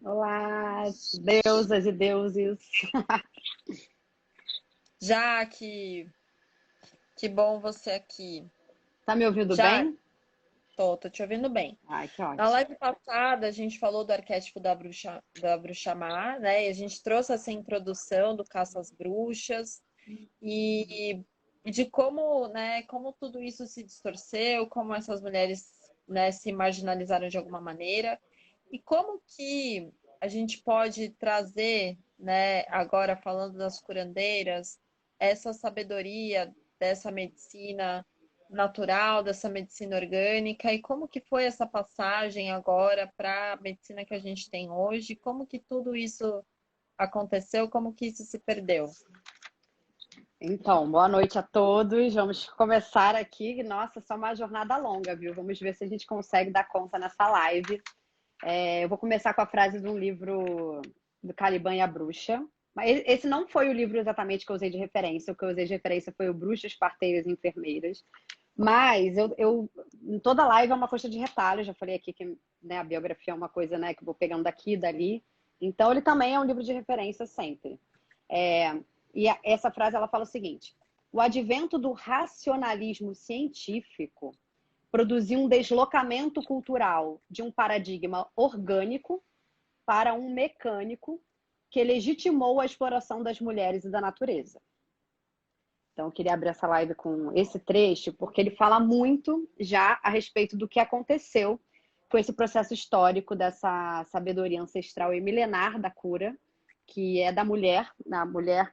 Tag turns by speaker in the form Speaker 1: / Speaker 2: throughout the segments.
Speaker 1: Olá, deusas e deuses.
Speaker 2: Jaque, que bom você aqui.
Speaker 1: Tá me ouvindo
Speaker 2: Já
Speaker 1: bem?
Speaker 2: tô te ouvindo bem.
Speaker 1: Ai, que
Speaker 2: Na
Speaker 1: ótimo.
Speaker 2: live passada, a gente falou do arquétipo da bruxa má, né? E a gente trouxe essa introdução do caça às bruxas e, e de como, né, como tudo isso se distorceu, como essas mulheres, né, se marginalizaram de alguma maneira e como que a gente pode trazer, né, agora falando das curandeiras, essa sabedoria dessa medicina natural, dessa medicina orgânica, e como que foi essa passagem agora para a medicina que a gente tem hoje, como que tudo isso aconteceu, como que isso se perdeu.
Speaker 1: Então, boa noite a todos. Vamos começar aqui. Nossa, só uma jornada longa, viu? Vamos ver se a gente consegue dar conta nessa live. Eu vou começar com a frase de um livro do Caliban e a Bruxa. Mas esse não foi o livro exatamente que eu usei de referência. O que eu usei de referência foi o Bruxas, Parteiras e Enfermeiras. Mas em toda live é uma coisa de retalho. Já falei aqui que, né, a biografia é uma coisa, né, que eu vou pegando daqui e dali. Então, ele também é um livro de referência sempre. É, essa frase ela fala o seguinte: o advento do racionalismo científico produziu um deslocamento cultural de um paradigma orgânico para um mecânico que legitimou a exploração das mulheres e da natureza. Então, eu queria abrir essa live com esse trecho, porque ele fala muito já a respeito do que aconteceu com esse processo histórico dessa sabedoria ancestral e milenar da cura, que é da mulher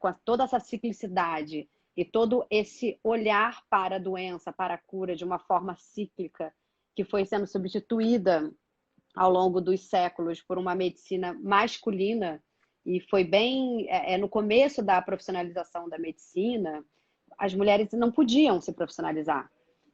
Speaker 1: com toda essa ciclicidade e todo esse olhar para a doença, para a cura de uma forma cíclica, que foi sendo substituída ao longo dos séculos por uma medicina masculina, e foi bem no começo da profissionalização da medicina, as mulheres não podiam se profissionalizar.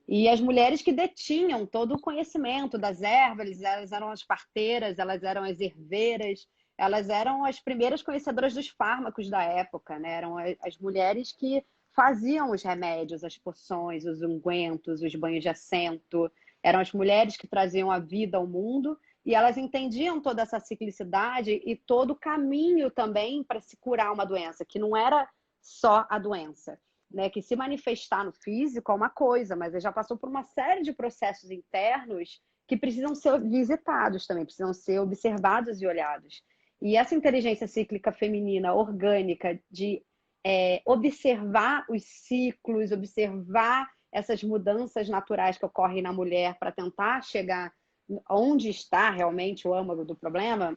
Speaker 1: E as mulheres que detinham todo o conhecimento das ervas, elas eram as parteiras, elas eram as herveiras, elas eram as primeiras conhecedoras dos fármacos da época, né? Eram as mulheres que faziam os remédios, as poções, os ungüentos, os banhos de assento. Eram as mulheres que traziam a vida ao mundo e elas entendiam toda essa ciclicidade e todo o caminho também para se curar uma doença, que não era só a doença, né, que se manifestar no físico é uma coisa, mas ele já passou por uma série de processos internos que precisam ser visitados também, precisam ser observados e olhados. E essa inteligência cíclica feminina orgânica de observar os ciclos, observar essas mudanças naturais que ocorrem na mulher para tentar chegar onde está realmente o âmago do problema,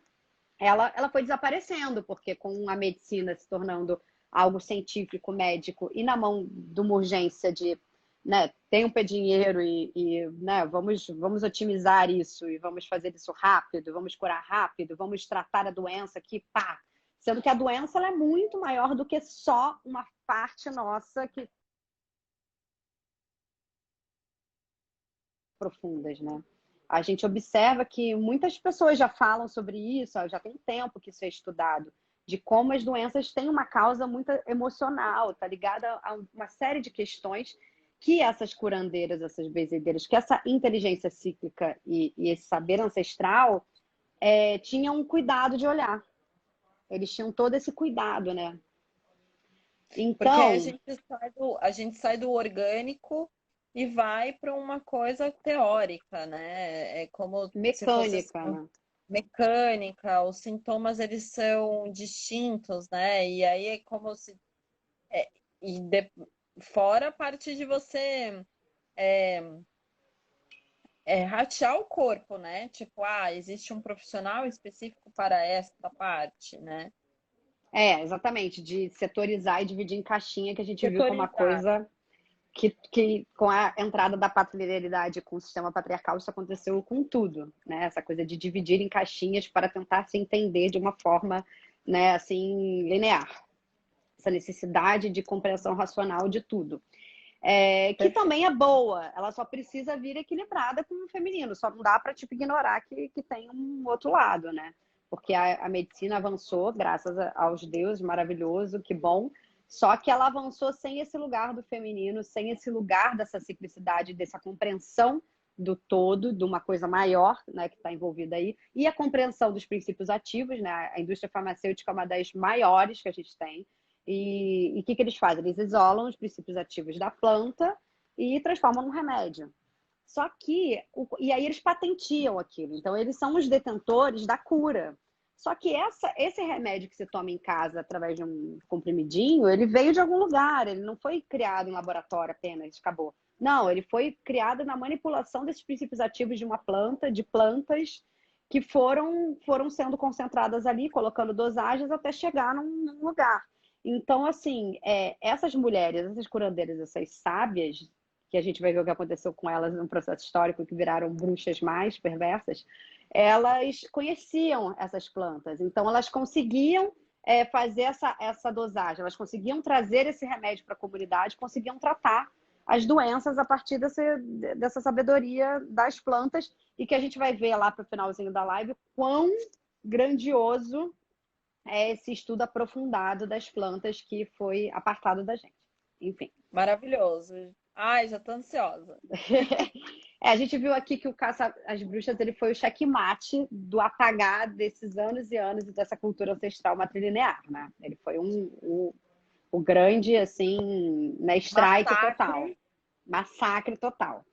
Speaker 1: ela foi desaparecendo, porque com a medicina se tornando algo científico, médico, e na mão de uma urgência de, né, tempo é dinheiro né, vamos otimizar isso e vamos fazer isso rápido, vamos curar rápido, vamos tratar a doença aqui, pá. Sendo que a doença ela é muito maior do que só uma parte nossa que profundas, né? A gente observa que muitas pessoas já falam sobre isso, já tem tempo que isso é estudado, de como as doenças têm uma causa muito emocional, tá ligada a uma série de questões que essas curandeiras, essas benzedeiras, que essa inteligência cíclica e esse saber ancestral tinham um cuidado de olhar. Eles tinham todo esse cuidado, né?
Speaker 2: Porque
Speaker 1: Então,
Speaker 2: a gente sai do orgânico e vai para uma coisa teórica, né? É como se fosse assim,
Speaker 1: mecânica, né?
Speaker 2: mecânica, os sintomas eles são distintos, né? E aí é como se é, e de- fora a parte de você ratear o corpo, né? Tipo, existe um profissional específico para esta parte, né?
Speaker 1: Exatamente, de setorizar e dividir em caixinha, que a gente viu como uma
Speaker 2: Setorizar.
Speaker 1: coisa que com a entrada da patriarcalidade com o sistema patriarcal, isso aconteceu com tudo, né? Essa coisa de dividir em caixinhas para tentar se entender de uma forma, né, assim, linear. Essa necessidade de compreensão racional de tudo. Que também é boa, ela só precisa vir equilibrada com o feminino, só não dá para tipo, ignorar que tem um outro lado, né? Porque a medicina avançou, graças aos deuses, maravilhoso, que bom, só que ela avançou sem esse lugar do feminino, sem esse lugar dessa ciclicidade, dessa compreensão do todo, de uma coisa maior, né, que está envolvida aí, e a compreensão dos princípios ativos, né? A indústria farmacêutica é uma das maiores que a gente tem. E o que eles fazem? Eles isolam os princípios ativos da planta e transformam num remédio. Só que, e aí eles patentiam aquilo. Então, eles são os detentores da cura. Só que esse remédio que você toma em casa através de um comprimidinho, ele veio de algum lugar. Ele não foi criado em laboratório apenas, acabou. Não, ele foi criado na manipulação desses princípios ativos de uma planta, de plantas que foram sendo concentradas ali, colocando dosagens até chegar num lugar. Então, assim, essas mulheres, essas curandeiras, essas sábias, que a gente vai ver o que aconteceu com elas no processo histórico, que viraram bruxas mais perversas, elas conheciam essas plantas. Então, elas conseguiam fazer essa dosagem, elas conseguiam trazer esse remédio para a comunidade, conseguiam tratar as doenças a partir dessa sabedoria das plantas, e que a gente vai ver lá para o finalzinho da live quão grandioso é esse estudo aprofundado das plantas que foi apartado da gente. Enfim.
Speaker 2: Maravilhoso. Ai, já tô ansiosa.
Speaker 1: A gente viu aqui que o Caça às Bruxas ele foi o checkmate do apagar desses anos e anos dessa cultura ancestral matrilinear, né? Ele foi o grande, assim, né, strike total. Massacre total.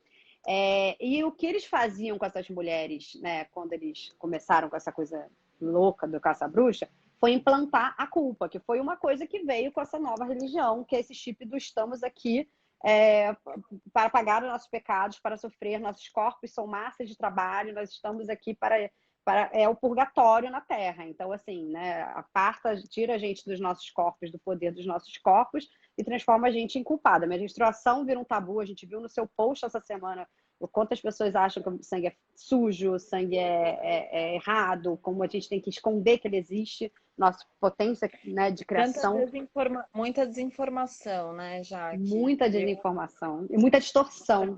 Speaker 1: E o que eles faziam com essas mulheres, né, quando eles começaram com essa coisa louca do caça-bruxa, foi implantar a culpa, que foi uma coisa que veio com essa nova religião, que é esse chip do estamos aqui para pagar os nossos pecados, para sofrer, nossos corpos são massas de trabalho, nós estamos aqui para o purgatório na Terra. Então, assim, né, aparta, tira a gente dos nossos corpos, do poder dos nossos corpos e transforma a gente em culpada. A menstruação vira um tabu, a gente viu no seu post essa semana o quanto as pessoas acham que o sangue é sujo, o sangue é errado, como a gente tem que esconder que ele existe, nossa potência, né, de criação.
Speaker 2: Muita desinformação, né, Jaque?
Speaker 1: Muita desinformação e muita distorção.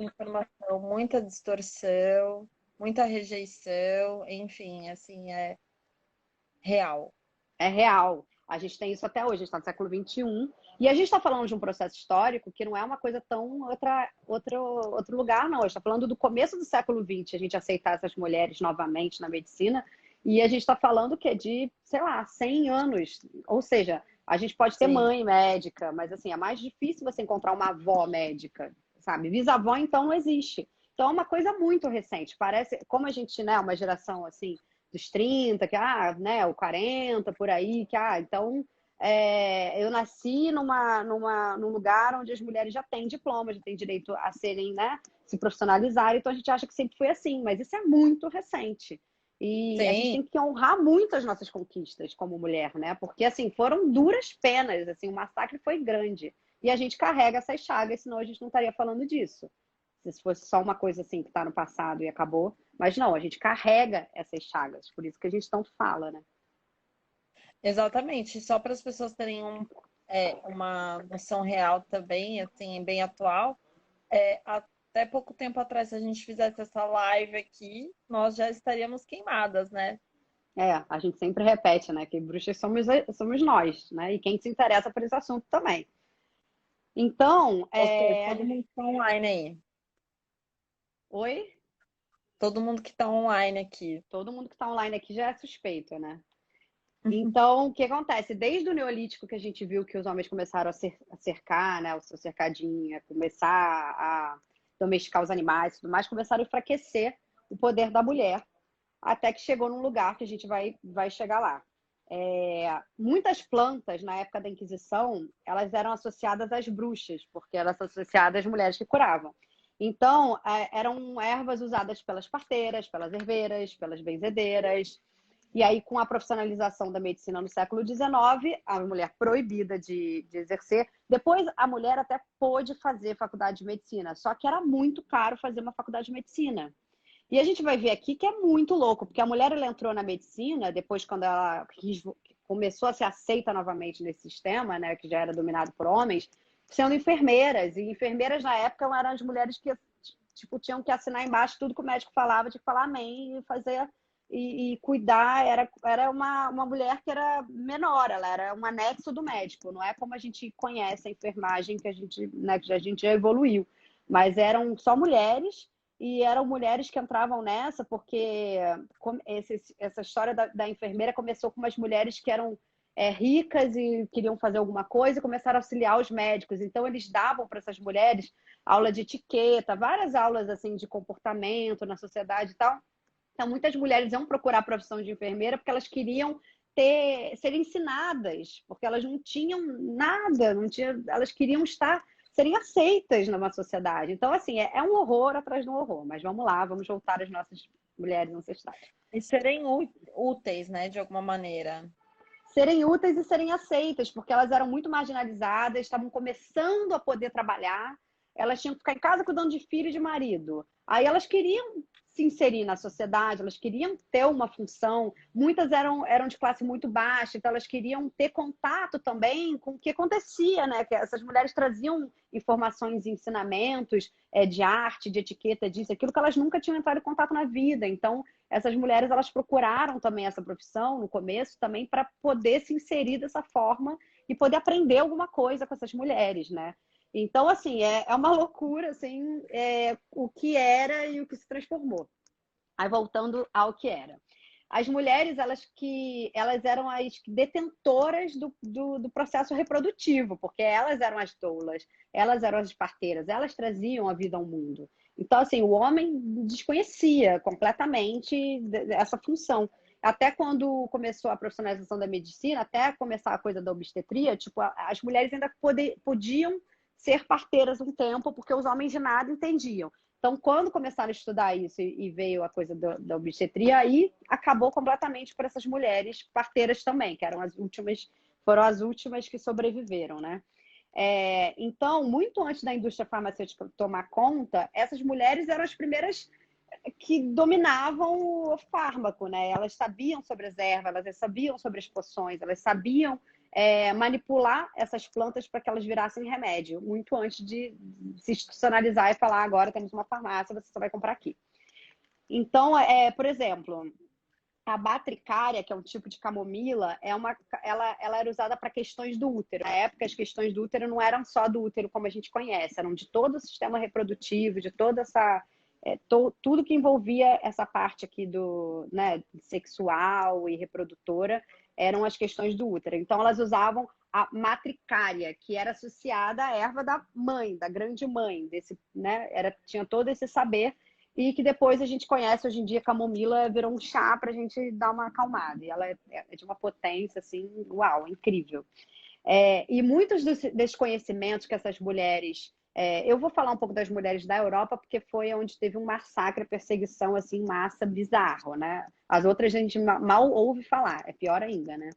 Speaker 2: Muita distorção, muita rejeição, enfim, assim, é real.
Speaker 1: É real. A gente tem isso até hoje, a gente está no século XXI. E a gente está falando de um processo histórico que não é uma coisa tão outro lugar, não. A gente está falando do começo do século XX, a gente aceitar essas mulheres novamente na medicina. E a gente está falando que é de, sei lá, 100 anos. Ou seja, a gente pode ter mãe médica, mas assim, é mais difícil você encontrar uma avó médica, sabe? Bisavó, então, não existe. Então, é uma coisa muito recente. Parece, como a gente, né, uma geração assim dos 30, que, né, o 40, por aí, que, então, eu nasci num lugar onde as mulheres já têm diploma, já têm direito a serem, né, se profissionalizarem, então a gente acha que sempre foi assim, mas isso é muito recente. E a gente tem que honrar muito as nossas conquistas como mulher, né, porque, assim, foram duras penas, assim, o massacre foi grande, e a gente carrega essas chagas, senão a gente não estaria falando disso. Se fosse só uma coisa assim que está no passado e acabou. Mas não, a gente carrega essas chagas, por isso que a gente tanto fala, né?
Speaker 2: Exatamente, só para as pessoas terem uma noção real também, assim, bem atual. Até pouco tempo atrás, se a gente fizesse essa live aqui, nós já estaríamos queimadas, né?
Speaker 1: A gente sempre repete, né? Que bruxas somos nós, né? E quem se interessa por esse assunto também. Então,
Speaker 2: todo mundo que está online aí.
Speaker 1: Oi?
Speaker 2: Todo mundo que está online aqui.
Speaker 1: Todo mundo que está online aqui já é suspeito, né? Então, o que acontece? Desde o Neolítico que a gente viu que os homens começaram a cercar, né? O seu cercadinho, a começar a domesticar os animais e tudo mais, começaram a enfraquecer o poder da mulher, até que chegou num lugar que a gente vai chegar lá. Muitas plantas, na época da Inquisição, elas eram associadas às bruxas, porque elas eram associadas às mulheres que curavam. Então, eram ervas usadas pelas parteiras, pelas herveiras, pelas benzedeiras. E aí, com a profissionalização da medicina no século XIX, a mulher proibida de exercer. Depois, a mulher até pôde fazer faculdade de medicina, só que era muito caro fazer uma faculdade de medicina. E a gente vai ver aqui que é muito louco, porque a mulher ela entrou na medicina, depois quando ela começou a ser aceita novamente nesse sistema, né, que já era dominado por homens, sendo enfermeiras. E enfermeiras, na época, eram as mulheres que tipo, tinham que assinar embaixo tudo que o médico falava, tinha que falar amém e fazer... E cuidar, era uma mulher que era menor, ela era um anexo do médico, não é como a gente conhece a enfermagem que a gente, né, que a gente já evoluiu, mas eram só mulheres e eram mulheres que entravam nessa porque essa história da enfermeira começou com umas mulheres que eram ricas e queriam fazer alguma coisa e começaram a auxiliar os médicos. Então, eles davam para essas mulheres aula de etiqueta, várias aulas assim de comportamento na sociedade e tal. Então, muitas mulheres iam procurar a profissão de enfermeira porque elas queriam ser ensinadas, porque elas não tinham nada, não tinha, elas queriam serem aceitas numa sociedade. Então, assim, é um horror atrás de um horror. Mas vamos lá, vamos voltar às nossas mulheres ancestrais.
Speaker 2: E serem úteis, né, de alguma maneira.
Speaker 1: Serem úteis e serem aceitas, porque elas eram muito marginalizadas, estavam começando a poder trabalhar, elas tinham que ficar em casa cuidando de filho e de marido. Aí elas queriam se inserir na sociedade, elas queriam ter uma função, muitas eram de classe muito baixa, então elas queriam ter contato também com o que acontecia, né? Que essas mulheres traziam informações e ensinamentos de arte, de etiqueta, disso, aquilo que elas nunca tinham entrado em contato na vida. Então, essas mulheres elas procuraram também essa profissão no começo também para poder se inserir dessa forma e poder aprender alguma coisa com essas mulheres, né? Então, assim, é uma loucura, assim, o que era e o que se transformou. Aí, voltando ao que era. As mulheres, elas eram as detentoras do processo reprodutivo, porque elas eram as doulas, elas eram as parteiras, elas traziam a vida ao mundo. Então, assim, o homem desconhecia completamente essa função. Até quando começou a profissionalização da medicina, até começar a coisa da obstetria, tipo, as mulheres ainda podiam ser parteiras um tempo, porque os homens de nada entendiam. Então, quando começaram a estudar isso e veio a coisa da obstetria, aí acabou completamente por essas mulheres parteiras também, que foram as últimas que sobreviveram, né? Então, muito antes da indústria farmacêutica tomar conta, essas mulheres eram as primeiras que dominavam o fármaco, né? Elas sabiam sobre as ervas, elas sabiam sobre as poções, elas sabiam manipular essas plantas para que elas virassem remédio, muito antes de se institucionalizar e falar, agora temos uma farmácia, você só vai comprar aqui. Então, por exemplo, a batricária, que é um tipo de camomila, ela era usada para questões do útero. Na época, as questões do útero não eram só do útero como a gente conhece, eram de todo o sistema reprodutivo, de toda essa tudo que envolvia essa parte aqui né, sexual e reprodutora eram as questões do útero. Então, elas usavam a matricária, que era associada à erva da mãe, da grande mãe, né, tinha todo esse saber, e que depois a gente conhece hoje em dia, camomila virou um chá para a gente dar uma acalmada. E ela é de uma potência, assim, uau, incrível. E muitos desses conhecimentos que essas mulheres... eu vou falar um pouco das mulheres da Europa, porque foi onde teve um massacre, perseguição, assim, massa, bizarro, né? As outras a gente mal ouve falar, é pior ainda, né?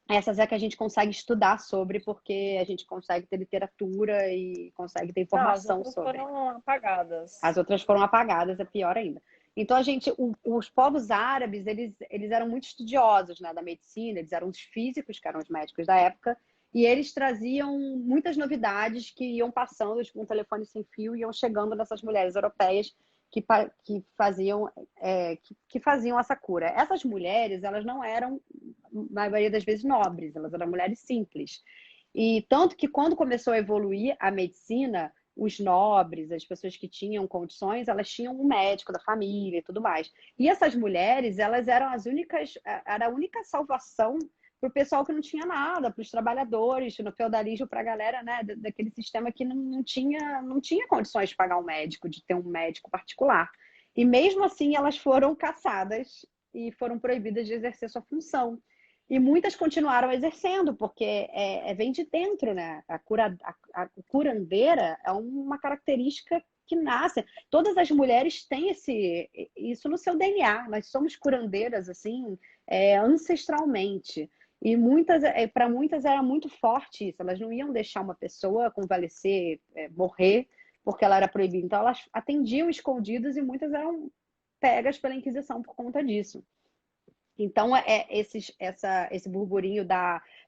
Speaker 1: Essas é que a gente consegue estudar sobre, porque a gente consegue ter literatura e consegue ter
Speaker 2: Não, as
Speaker 1: informação
Speaker 2: outras
Speaker 1: sobre.
Speaker 2: foram apagadas.
Speaker 1: As outras foram apagadas, é pior ainda. Então, os povos árabes, eles eram muito estudiosos, né, da medicina, eles eram os físicos, que eram os médicos da época, e eles traziam muitas novidades que iam passando, tipo, um telefone sem fio, e iam chegando nessas mulheres europeias que faziam essa cura. Essas mulheres, elas não eram, na maioria das vezes, nobres, elas eram mulheres simples. E tanto que quando começou a evoluir a medicina, os nobres, as pessoas que tinham condições, elas tinham um médico da família e tudo mais. E essas mulheres, elas eram era a única salvação para o pessoal que não tinha nada, para os trabalhadores, no feudalismo, para a galera, né, daquele sistema que não tinha condições de pagar um médico, de ter um médico particular. E mesmo assim, elas foram caçadas e foram proibidas de exercer sua função. E muitas continuaram exercendo, porque vem de dentro, né? A curandeira é uma característica que nasce. Todas as mulheres têm isso no seu DNA. Nós somos curandeiras, assim, ancestralmente. E para muitas era muito forte isso. Elas não iam deixar uma pessoa convalescer, morrer, porque ela era proibida. Então, elas atendiam escondidas e muitas eram pegas pela Inquisição por conta disso. Então, esse burburinho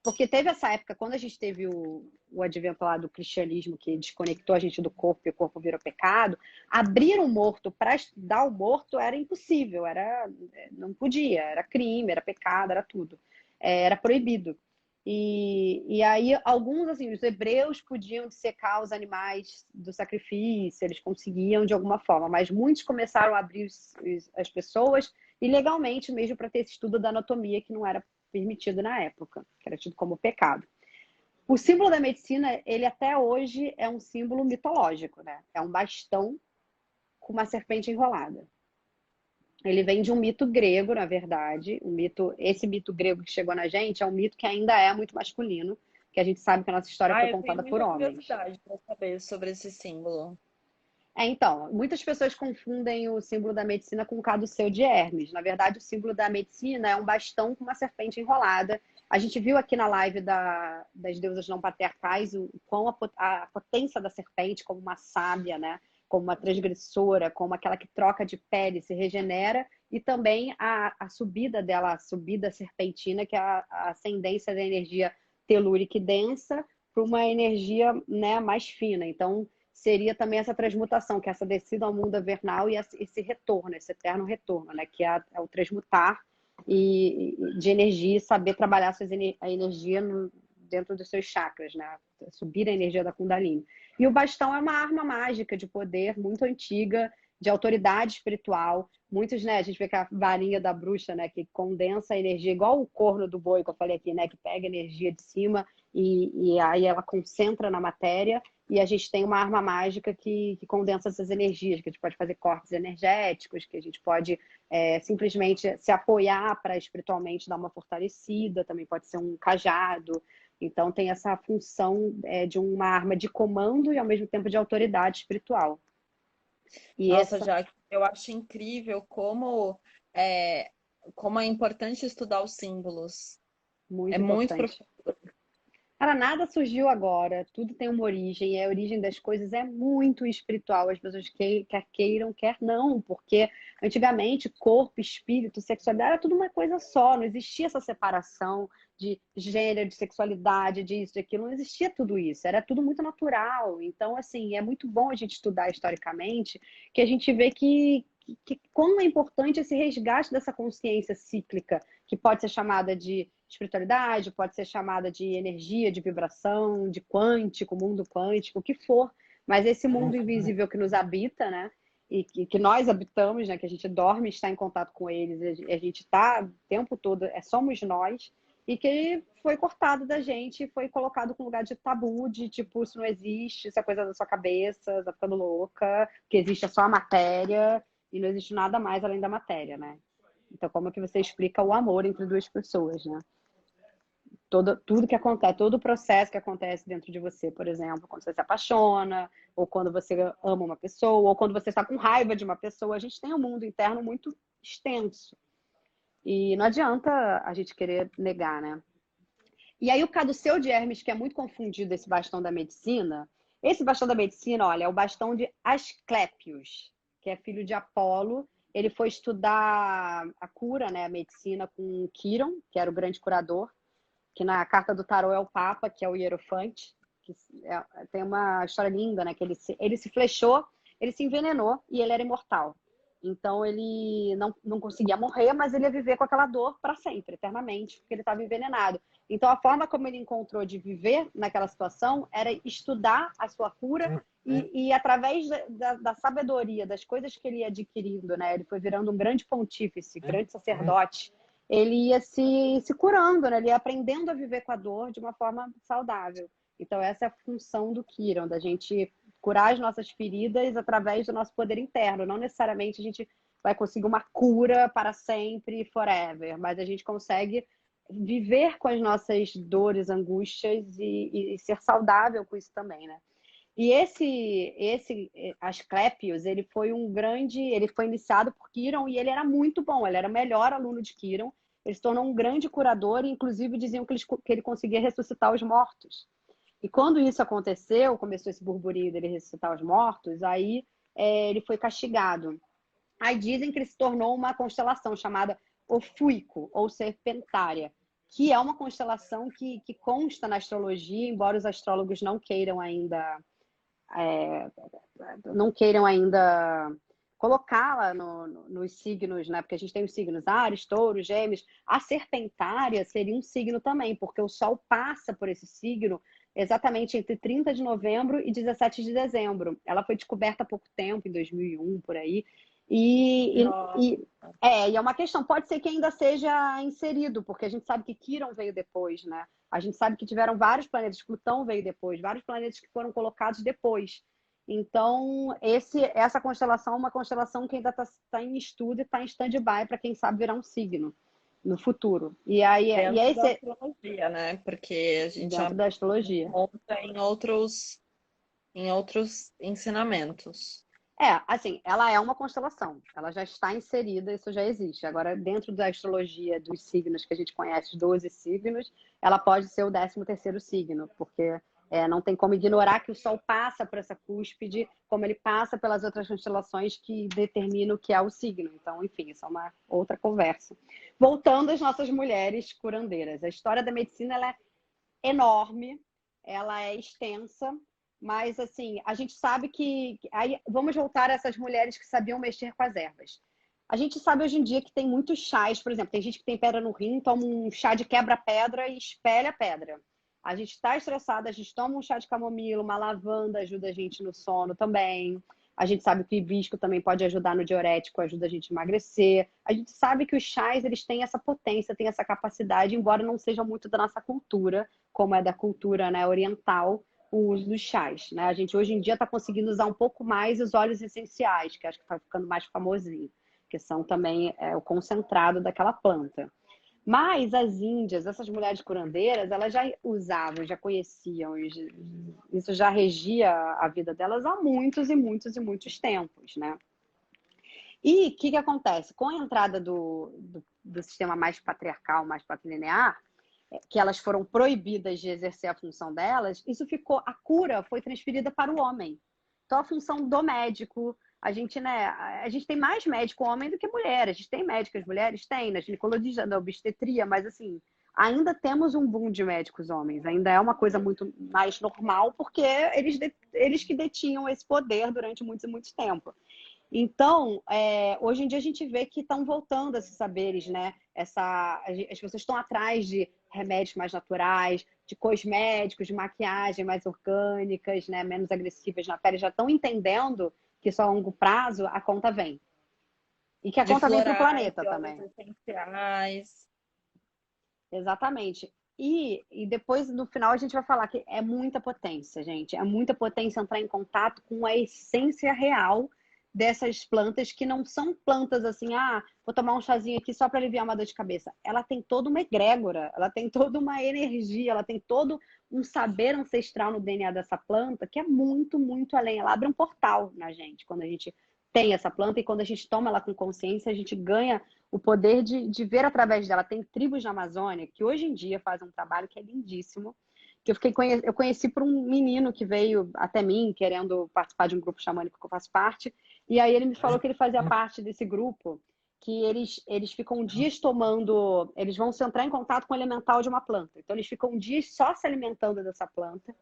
Speaker 1: Porque teve essa época, quando a gente teve o advento lá do cristianismo, que desconectou a gente do corpo e o corpo virou pecado, abrir um morto para estudar o morto era impossível, não podia, era crime, era pecado, era tudo. Era proibido. E aí, alguns, assim, os hebreus podiam dissecar os animais do sacrifício, eles conseguiam de alguma forma, mas muitos começaram a abrir as pessoas ilegalmente mesmo para ter esse estudo da anatomia que não era permitido na época, que era tido como pecado. O símbolo da medicina, ele até hoje é um símbolo mitológico, né? É um bastão com uma serpente enrolada. Ele vem de um mito grego, na verdade. Esse mito grego que chegou na gente é um mito que ainda é muito masculino, que a gente sabe que a nossa história foi
Speaker 2: Eu tenho
Speaker 1: contada por
Speaker 2: muita
Speaker 1: homens.
Speaker 2: curiosidade para saber sobre esse símbolo.
Speaker 1: Então, muitas pessoas confundem o símbolo da medicina com o caduceu de Hermes. Na verdade, o símbolo da medicina é um bastão com uma serpente enrolada. A gente viu aqui na live das deusas não patriarcais o quão a potência da serpente como uma sábia, né? Como uma transgressora, como aquela que troca de pele, se regenera, e também a subida dela, a subida serpentina, que é a ascendência da energia telúrica e densa para uma energia, né, mais fina. Então, seria também essa transmutação, que é essa descida ao mundo avernal e esse retorno, esse eterno retorno, né? Que é o transmutar de energia e saber trabalhar a energia dentro dos seus chakras, né? Subir a energia da Kundalini. E o bastão é uma arma mágica de poder muito antiga, de autoridade espiritual. Muitos, né? A gente vê que a varinha da bruxa, né? Que condensa a energia, igual o corno do boi que eu falei aqui, né? Que pega a energia de cima e aí ela concentra na matéria. E a gente tem uma arma mágica que condensa essas energias, que a gente pode fazer cortes energéticos, que a gente pode simplesmente se apoiar para espiritualmente dar uma fortalecida, também pode ser um cajado. Então tem essa função de uma arma de comando e ao mesmo tempo de autoridade espiritual. E
Speaker 2: Nossa,
Speaker 1: essa,
Speaker 2: já eu acho incrível é, como é importante estudar os símbolos. É
Speaker 1: muito
Speaker 2: muito
Speaker 1: importante.
Speaker 2: profundo.
Speaker 1: Cara, nada surgiu agora, tudo tem uma origem, e a origem das coisas é muito espiritual. As pessoas quer queiram, quer não, porque antigamente corpo, espírito, sexualidade era tudo uma coisa só, não existia essa separação de gênero, de sexualidade, disso, de aquilo, não existia tudo isso, era tudo muito natural. Então, assim, é muito bom a gente estudar historicamente, que a gente vê que como é importante esse resgate dessa consciência cíclica, que pode ser chamada de espiritualidade, pode ser chamada de energia, de vibração, de quântico, mundo quântico, o que for. Mas esse mundo invisível que nos habita, né? E que nós habitamos, né? Que a gente dorme e está em contato com eles, a gente está o tempo todo, somos nós, e que foi cortado da gente, foi colocado com lugar de tabu, de tipo, isso não existe, isso é coisa da sua cabeça, tá ficando louca, que existe só a matéria, e não existe nada mais além da matéria, né? Então, como é que você explica o amor entre duas pessoas, né? Tudo que acontece, todo o processo que acontece dentro de você, por exemplo, quando você se apaixona, ou quando você ama uma pessoa, ou quando você está com raiva de uma pessoa, a gente tem um mundo interno muito extenso. E não adianta a gente querer negar, né? E aí o caduceu de Hermes, que é muito confundido, esse bastão da medicina, esse bastão da medicina, olha, é o bastão de Asclépios, que é filho de Apolo. Ele foi estudar a cura, né, a medicina com Quiron, que era o grande curador, que na carta do tarô é o Papa, que é o Hierofante, que tem uma história linda, né? Que ele se flechou, ele se envenenou e ele era imortal. Então ele não conseguia morrer, mas ele ia viver com aquela dor para sempre, eternamente, porque ele estava envenenado. Então a forma como ele encontrou de viver naquela situação era estudar a sua cura e através da sabedoria, das coisas que ele ia adquirindo, né? Ele foi virando um grande pontífice, grande sacerdote, ele ia se curando, né? Ele ia aprendendo a viver com a dor de uma forma saudável. Então, essa é a função do Kiron, da gente curar as nossas feridas através do nosso poder interno. Não necessariamente a gente vai conseguir uma cura para sempre, forever, mas a gente consegue viver com as nossas dores, angústias e ser saudável com isso também, né? E esse Asclepius, ele foi iniciado por Quiron e ele era muito bom, ele era o melhor aluno de Quiron. Ele se tornou um grande curador e inclusive diziam que ele conseguia ressuscitar os mortos. E quando isso aconteceu, começou esse burburinho dele ressuscitar os mortos, aí ele foi castigado. Aí dizem que ele se tornou uma constelação chamada Ofuico, ou Serpentária, que é uma constelação que consta na astrologia, embora os astrólogos não queiram ainda colocá-la nos signos, né? Porque a gente tem os signos Áries, Touro, Gêmeos. A Serpentária seria um signo também, porque o Sol passa por esse signo exatamente entre 30 de novembro e 17 de dezembro. Ela foi descoberta há pouco tempo, em 2001, por aí.
Speaker 2: Nossa.
Speaker 1: E é uma questão, pode ser que ainda seja inserido, porque a gente sabe que Quirón veio depois, né? A gente sabe que tiveram vários planetas, Plutão veio depois, vários planetas que foram colocados depois. Então, essa constelação é uma constelação que ainda está em estudo e está em stand-by para quem sabe virar um signo no futuro. E
Speaker 2: Dentro da
Speaker 1: esse
Speaker 2: astrologia, né? Porque a gente já
Speaker 1: dentro da astrologia.
Speaker 2: monta em outros ensinamentos.
Speaker 1: Assim, ela é uma constelação, ela já está inserida, isso já existe. Agora, dentro da astrologia dos signos que a gente conhece, os 12 signos, ela pode ser o 13º signo, porque não tem como ignorar que o Sol passa por essa cúspide, como ele passa pelas outras constelações que determinam o que é o signo. Então, enfim, isso é uma outra conversa. Voltando às nossas mulheres curandeiras. A história da medicina ela é enorme, ela é extensa, mas assim, a gente sabe que. Aí, vamos voltar a essas mulheres que sabiam mexer com as ervas. A gente sabe hoje em dia que tem muitos chás, por exemplo, tem gente que tem pedra no rim, toma um chá de quebra-pedra e espelha a pedra. A gente está estressada, a gente toma um chá de camomila, uma lavanda ajuda a gente no sono também. A gente sabe que o hibisco também pode ajudar no diurético, ajuda a gente a emagrecer. A gente sabe que os chás, eles têm essa potência, têm essa capacidade, embora não seja muito da nossa cultura, como é da cultura, né, oriental, o uso dos chás, né? A gente hoje em dia está conseguindo usar um pouco mais os óleos essenciais, que acho que está ficando mais famosinho, que são também o concentrado daquela planta. Mas as índias, essas mulheres curandeiras, elas já usavam, já conheciam, isso já regia a vida delas há muitos e muitos e muitos tempos, né? E o que acontece? Com a entrada do sistema mais patriarcal, mais patrilinear, que elas foram proibidas de exercer a função delas, a cura foi transferida para o homem. Então, a função do médico, a gente tem mais médico homem do que mulher. A gente tem médicas mulheres? Tem, na ginecologia, na obstetria, mas assim, ainda temos um boom de médicos homens. Ainda é uma coisa muito mais normal, porque eles que detinham esse poder durante muito e muito tempo. Então, hoje em dia a gente vê que estão voltando esses saberes, né? As pessoas estão atrás de remédios mais naturais, de cosméticos, de maquiagem mais orgânicas, né? Menos agressivas na pele, já estão entendendo que só a longo prazo a conta vem. E que a
Speaker 2: De
Speaker 1: conta vem para o
Speaker 2: florais,
Speaker 1: planeta
Speaker 2: de óleos
Speaker 1: também.
Speaker 2: essenciais.
Speaker 1: Exatamente. E depois, no final, a gente vai falar que é muita potência, gente. É muita potência entrar em contato com a essência real dessas plantas, que não são plantas assim, vou tomar um chazinho aqui só para aliviar uma dor de cabeça. Ela tem toda uma egrégora, ela tem toda uma energia, ela tem todo um saber ancestral no DNA dessa planta que é muito, muito além. Ela abre um portal na gente quando a gente tem essa planta e quando a gente toma ela com consciência, a gente ganha o poder de ver através dela. Tem tribos na Amazônia que hoje em dia fazem um trabalho que é lindíssimo, que eu conheci por um menino que veio até mim querendo participar de um grupo xamânico que eu faço parte, e aí ele me falou que ele fazia parte desse grupo, que eles ficam dias tomando, eles vão se entrar em contato com o elemental de uma planta. Então eles ficam dias só se alimentando dessa planta,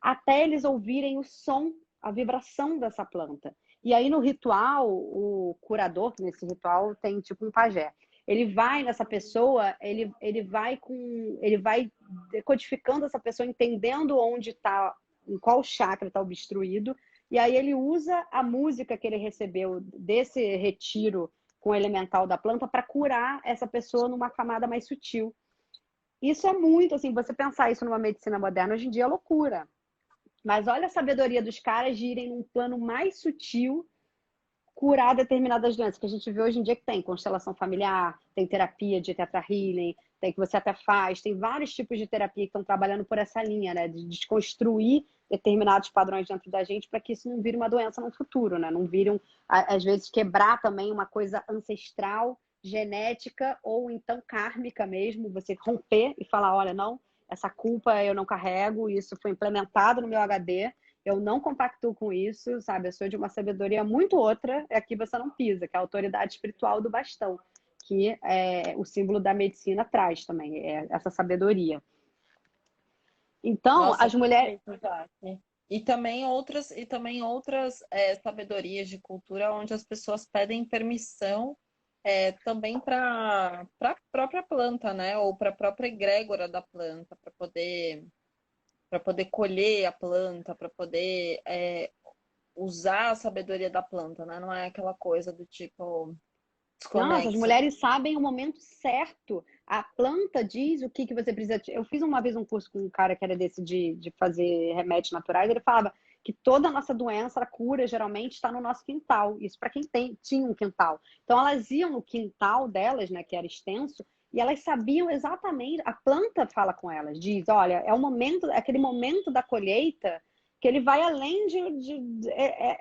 Speaker 1: até eles ouvirem o som, a vibração dessa planta. E aí no ritual, o curador, que nesse ritual tem tipo um pajé, ele vai nessa pessoa, ele vai decodificando essa pessoa, entendendo onde está, em qual chakra está obstruído, e aí ele usa a música que ele recebeu desse retiro com o elemental da planta para curar essa pessoa numa camada mais sutil. Isso é muito, assim, você pensar isso numa medicina moderna, hoje em dia é loucura. Mas olha a sabedoria dos caras de irem num plano mais sutil curar determinadas doenças que a gente vê hoje em dia que tem constelação familiar, tem terapia de Theta Healing, tem que você até faz, tem vários tipos de terapia que estão trabalhando por essa linha, né, de desconstruir determinados padrões dentro da gente para que isso não vire uma doença no futuro, né, não vire às vezes quebrar também uma coisa ancestral, genética ou então kármica mesmo, você romper e falar, olha, não, essa culpa eu não carrego, isso foi implementado no meu HD, eu não compactuo com isso, sabe? Eu sou de uma sabedoria muito outra, aqui você não pisa, que é a autoridade espiritual do bastão, que o símbolo da medicina traz também, essa sabedoria. Então,
Speaker 2: Nossa,
Speaker 1: as mulheres.
Speaker 2: perfeito, Jaque. E também outras sabedorias de cultura onde as pessoas pedem permissão também para a própria planta, né? Ou para a própria egrégora da planta, para poder colher a planta, para poder usar a sabedoria da planta, né? Não é aquela coisa do tipo
Speaker 1: Nossa, as
Speaker 2: desconexa.
Speaker 1: mulheres sabem o momento certo. A planta diz o que você precisa. Eu fiz uma vez um curso com um cara que era desse de fazer remédios naturais. Ele falava que toda a nossa doença, a cura, geralmente está no nosso quintal. Isso para quem tinha um quintal. Então elas iam no quintal delas, né, que era extenso, e elas sabiam exatamente. A planta fala com elas, diz: olha, é o momento, é aquele momento da colheita que ele vai além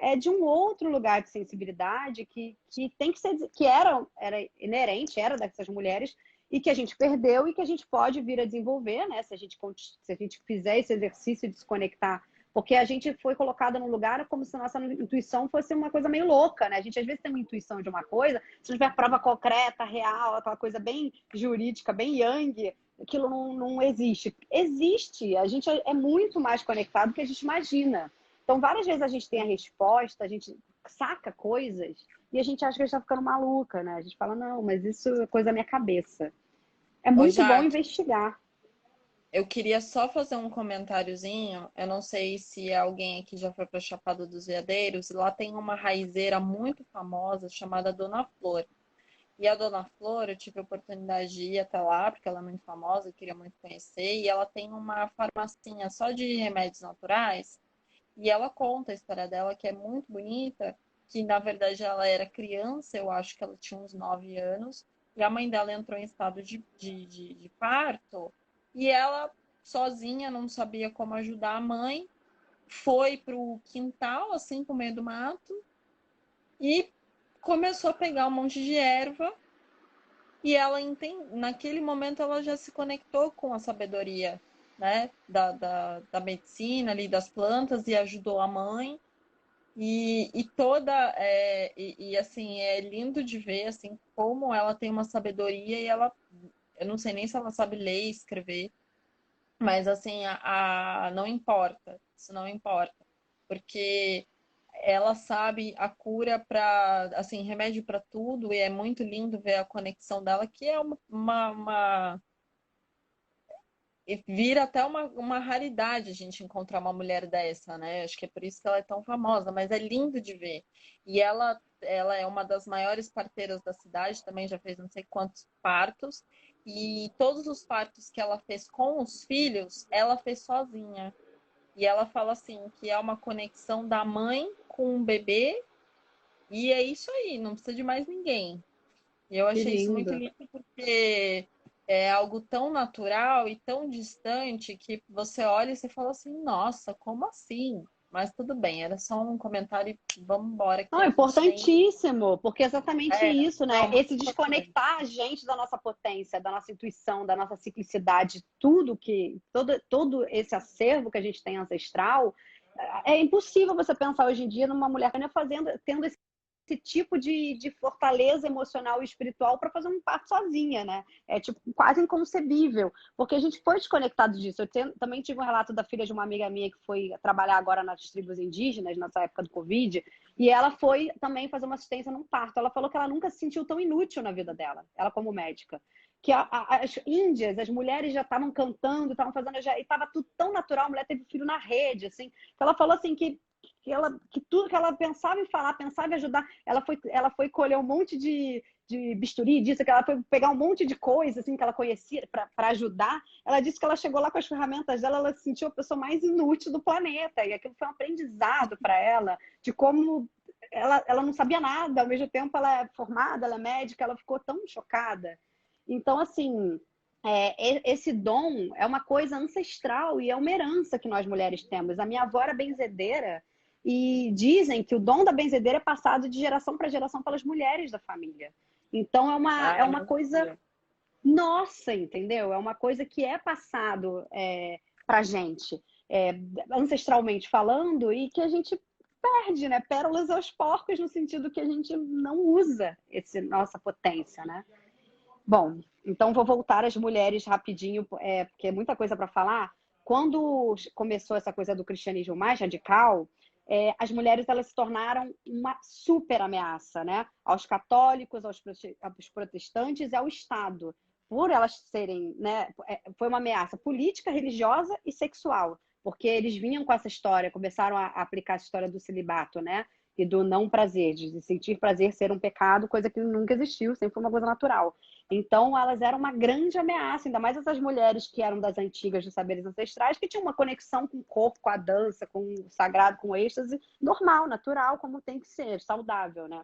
Speaker 1: é de um outro lugar de sensibilidade que tem que ser, que era inerente, era dessas mulheres, e que a gente perdeu e que a gente pode vir a desenvolver, né? Se a gente fizer esse exercício de se conectar, porque a gente foi colocada num lugar como se nossa intuição fosse uma coisa meio louca, né? A gente às vezes tem uma intuição de uma coisa, se não tiver prova concreta, real, aquela coisa bem jurídica, bem yang, aquilo não existe. Existe, a gente é muito mais conectado do que a gente imagina. Então, várias vezes a gente tem a resposta, a gente saca coisas e a gente acha que a gente está ficando maluca, né? A gente fala, não, mas isso é coisa da minha cabeça. É
Speaker 2: Ô,
Speaker 1: muito bom
Speaker 2: Jaque,
Speaker 1: investigar.
Speaker 2: eu queria só fazer um comentáriozinho. Eu não sei se alguém aqui já foi para Chapada dos Veadeiros. Lá tem uma raizeira muito famosa chamada Dona Flor. E a Dona Flor, eu tive a oportunidade de ir até lá, porque ela é muito famosa, eu queria muito conhecer. E ela tem uma farmacinha só de remédios naturais. E ela conta a história dela, que é muito bonita, que na verdade ela era criança, eu acho que ela tinha uns 9 anos, e a mãe dela entrou em estado de parto, e ela, sozinha, não sabia como ajudar a mãe, foi pro quintal, assim, pro meio do mato, e começou a pegar um monte de erva, e ela naquele momento ela já se conectou com a sabedoria, né, da medicina ali, das plantas, e ajudou a mãe. Assim, é lindo de ver, assim, como ela tem uma sabedoria e eu não sei nem se ela sabe ler e escrever, mas assim, não importa, isso não importa, porque ela sabe a cura para, assim, remédio para tudo, e é muito lindo ver a conexão dela, que é e vira até uma raridade a gente encontrar uma mulher dessa, né? Acho que é por isso que ela é tão famosa, mas é lindo de ver. E ela é uma das maiores parteiras da cidade, também já fez não sei quantos partos, e todos os partos que ela fez com os filhos, ela fez sozinha. E ela fala assim que é uma conexão da mãe com o bebê, e é isso aí, não precisa de mais ninguém. E eu
Speaker 1: Que
Speaker 2: achei isso muito
Speaker 1: lindo.
Speaker 2: lindo porque é algo tão natural e tão distante que você olha e você fala assim, nossa, como assim? Mas tudo bem, era só um comentário e vamos embora que
Speaker 1: Não,
Speaker 2: a gente tem.
Speaker 1: importantíssimo, porque é exatamente isso, né?
Speaker 2: Não, muito
Speaker 1: Esse
Speaker 2: importante.
Speaker 1: desconectar a gente da nossa potência, da nossa intuição, da nossa ciclicidade, tudo todo esse acervo que a gente tem ancestral, é impossível você pensar hoje em dia numa mulher tendo esse tipo de fortaleza emocional e espiritual para fazer um parto sozinha, né? É tipo quase inconcebível, porque a gente foi desconectado disso. Também tive um relato da filha de uma amiga minha que foi trabalhar agora nas tribos indígenas, nessa época do Covid, e ela foi também fazer uma assistência num parto. Ela falou que ela nunca se sentiu tão inútil na vida dela, ela como médica. Que as índias, as mulheres já estavam cantando, estavam fazendo, e estava tudo tão natural, a mulher teve filho na rede, assim, que ela falou assim que tudo que ela pensava em falar, pensava em ajudar, ela foi colher um monte de bisturi disso, que ela foi pegar um monte de coisa assim que ela conhecia para ajudar. Ela disse que ela chegou lá com as ferramentas dela, ela se sentiu a pessoa mais inútil do planeta, e aquilo foi um aprendizado para ela de como ela não sabia nada, ao mesmo tempo ela é formada, ela é médica, ela ficou tão chocada. Então, assim, esse dom é uma coisa ancestral e é uma herança que nós mulheres temos. A minha avó era benzedeira e dizem que o dom da benzedeira é passado de geração para geração pelas mulheres da família. Então, é
Speaker 2: Ai,
Speaker 1: uma
Speaker 2: não
Speaker 1: coisa
Speaker 2: sabia.
Speaker 1: nossa, entendeu? É uma coisa que é passado para gente, ancestralmente falando, e que a gente perde, né? Pérolas aos porcos, no sentido que a gente não usa essa nossa potência, né? Bom, então vou voltar às mulheres rapidinho, porque é muita coisa para falar. quando começou essa coisa do cristianismo mais radical, as mulheres elas se tornaram uma super ameaça, né? Aos católicos, aos protestantes e ao Estado, por elas serem, né? Foi uma ameaça política, religiosa e sexual, porque eles vinham com essa história, começaram a aplicar essa história do celibato, né? E do não prazer, de sentir prazer ser um pecado, coisa que nunca existiu, sempre foi uma coisa natural. Então, elas eram uma grande ameaça, ainda mais essas mulheres que eram das antigas, dos saberes ancestrais, que tinham uma conexão com o corpo, com a dança, com o sagrado, com o êxtase, normal, natural, como tem que ser, saudável, né?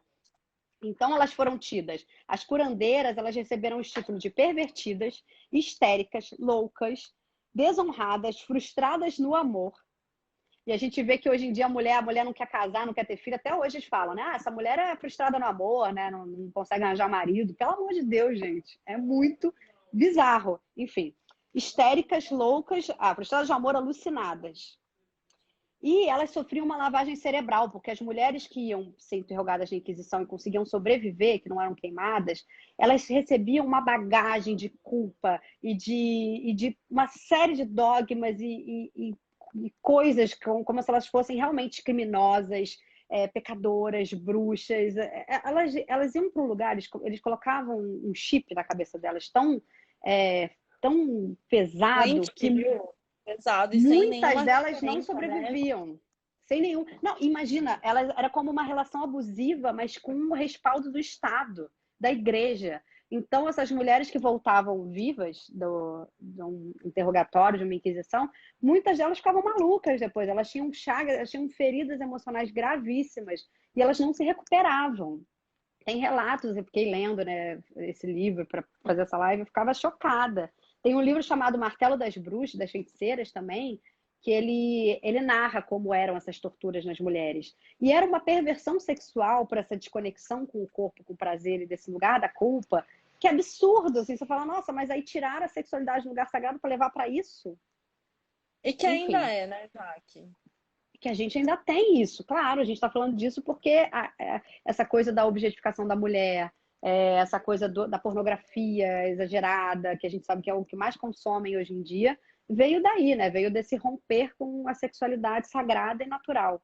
Speaker 1: Então, elas foram tidas. As curandeiras, elas receberam os títulos de pervertidas, histéricas, loucas, desonradas, frustradas no amor. E a gente vê que hoje em dia a mulher não quer casar, não quer ter filho. Até hoje eles falam, né? Ah, essa mulher é frustrada no amor, né? Não consegue arranjar marido. Pelo amor de Deus, gente. É muito bizarro. Enfim, histéricas, loucas, frustradas de amor, alucinadas. E elas sofriam uma lavagem cerebral, porque as mulheres que iam ser interrogadas na Inquisição e conseguiam sobreviver, que não eram queimadas, elas recebiam uma bagagem de culpa e de uma série de dogmas e coisas como se elas fossem realmente criminosas, pecadoras, bruxas. Elas iam para um lugar, eles colocavam um chip na cabeça delas tão pesado
Speaker 2: Gente,
Speaker 1: que
Speaker 2: viu? Pesado e sem
Speaker 1: muitas
Speaker 2: nenhuma
Speaker 1: delas não
Speaker 2: referência, né?
Speaker 1: sobreviviam. Sem nenhum. Não, imagina, ela era como uma relação abusiva, mas com o respaldo do Estado, da igreja. Então, essas mulheres que voltavam vivas de um interrogatório, de uma inquisição, muitas delas ficavam malucas depois. Elas tinham chagas, elas tinham feridas emocionais gravíssimas e elas não se recuperavam. Tem relatos, eu fiquei lendo, né, esse livro para fazer essa live, eu ficava chocada. Tem um livro chamado Martelo das Bruxas, das Feiticeiras também, que ele narra como eram essas torturas nas mulheres. E era uma perversão sexual para essa desconexão com o corpo, com o prazer e desse lugar da culpa, que é absurdo, assim, você fala, nossa, mas aí tiraram a sexualidade do lugar sagrado para levar para isso?
Speaker 2: E que ainda
Speaker 1: Enfim,
Speaker 2: é, né, Jaque?
Speaker 1: que a gente ainda tem isso. Claro, a gente está falando disso porque essa coisa da objetificação da mulher, essa coisa da pornografia exagerada, que a gente sabe que é o que mais consomem hoje em dia, veio daí, né? Veio desse romper com a sexualidade sagrada e natural.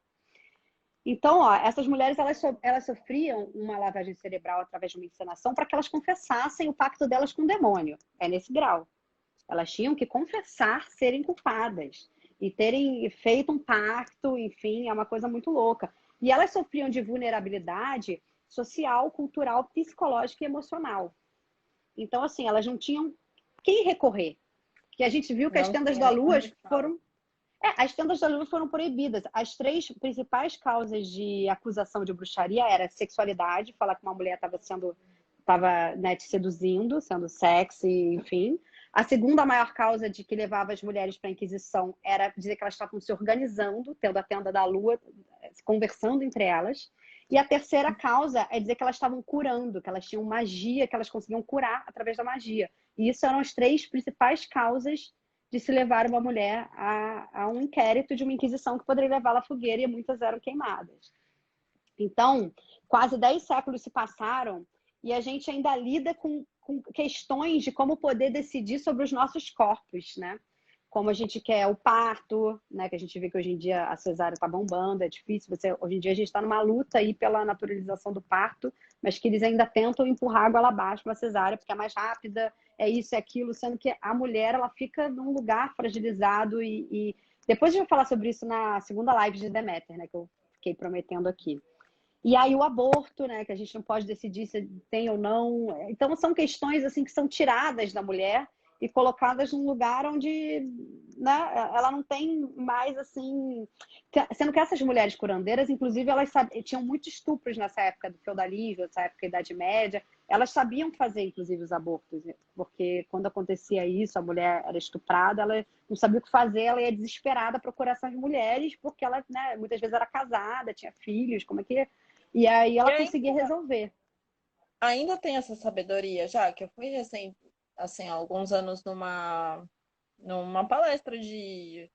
Speaker 1: Então, ó, essas mulheres elas sofriam uma lavagem cerebral através de uma encenação para que elas confessassem o pacto delas com o demônio. É nesse grau. Elas tinham que confessar serem culpadas e terem feito um pacto, enfim, é uma coisa muito louca. E elas sofriam de vulnerabilidade social, cultural, psicológica e emocional. Então, assim, elas não tinham quem recorrer. Que a gente viu que as
Speaker 2: Não
Speaker 1: tendas
Speaker 2: tinha
Speaker 1: da
Speaker 2: nenhum
Speaker 1: lua
Speaker 2: recado.
Speaker 1: foram. As tendas da lua foram proibidas. As três principais causas de acusação de bruxaria era sexualidade, falar que uma mulher estava, né, te seduzindo, sendo sexy, enfim. A segunda maior causa de que levava as mulheres para a Inquisição era dizer que elas estavam se organizando, tendo a tenda da lua, conversando entre elas. E a terceira causa é dizer que elas estavam curando, que elas tinham magia, que elas conseguiam curar através da magia. E isso eram as três principais causas de se levar uma mulher a um inquérito de uma inquisição que poderia levá-la à fogueira e muitas eram queimadas. Então, quase 10 séculos se passaram e a gente ainda lida com questões de como poder decidir sobre os nossos corpos, né? Como a gente quer o parto, né? Que a gente vê que hoje em dia a cesárea está bombando, é difícil. Hoje em dia a gente está numa luta aí pela naturalização do parto, mas que eles ainda tentam empurrar a goela abaixo para a cesárea, porque é mais rápida, é isso, é aquilo, sendo que a mulher ela fica num lugar fragilizado e depois a gente vai falar sobre isso na segunda live de Deméter, né? Que eu fiquei prometendo aqui. E aí o aborto, né, que a gente não pode decidir se tem ou não. Então são questões assim que são tiradas da mulher e colocadas num lugar onde, né, ela não tem mais assim, sendo que essas mulheres curandeiras, inclusive, elas tinham muitos estupros nessa época do feudalismo, nessa época da Idade Média. Elas sabiam fazer, inclusive, os abortos, porque quando acontecia isso, a mulher era estuprada, ela não sabia o que fazer, ela ia desesperada procurar essas mulheres, porque ela, né, muitas vezes era casada, tinha filhos, como é que e aí
Speaker 2: E
Speaker 1: ela conseguia
Speaker 2: ainda,
Speaker 1: resolver.
Speaker 2: ainda tem essa sabedoria, já que eu fui recém, assim, há alguns anos numa palestra de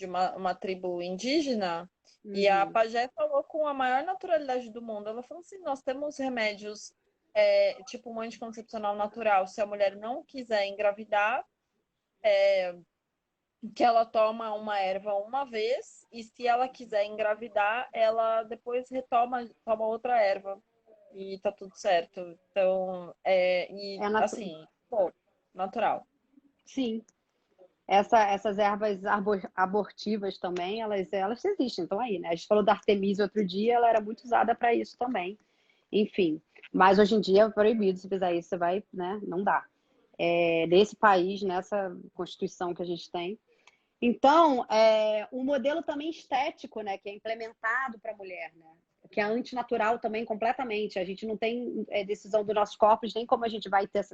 Speaker 2: uma tribo indígena, e a
Speaker 1: Uhum.
Speaker 2: pajé falou com a maior naturalidade do mundo. Ela falou assim: nós temos remédios, tipo um anticoncepcional natural. Se a mulher não quiser engravidar, que ela toma uma erva uma vez e se ela quiser engravidar, ela depois toma outra erva e tá tudo certo. Então, e
Speaker 1: É
Speaker 2: assim, pô, natural.
Speaker 1: sim. Essas ervas abortivas também, elas existem, estão aí, né? A gente falou da Artemisia outro dia, ela era muito usada para isso também. Enfim, mas hoje em dia é proibido, se fizer isso, você vai, né? Não dá. Nesse país, nessa Constituição que a gente tem. Então, um modelo também estético, né, que é implementado para a mulher, né, que é antinatural também completamente. A gente não tem decisão dos nossos corpos, nem como a gente vai ter,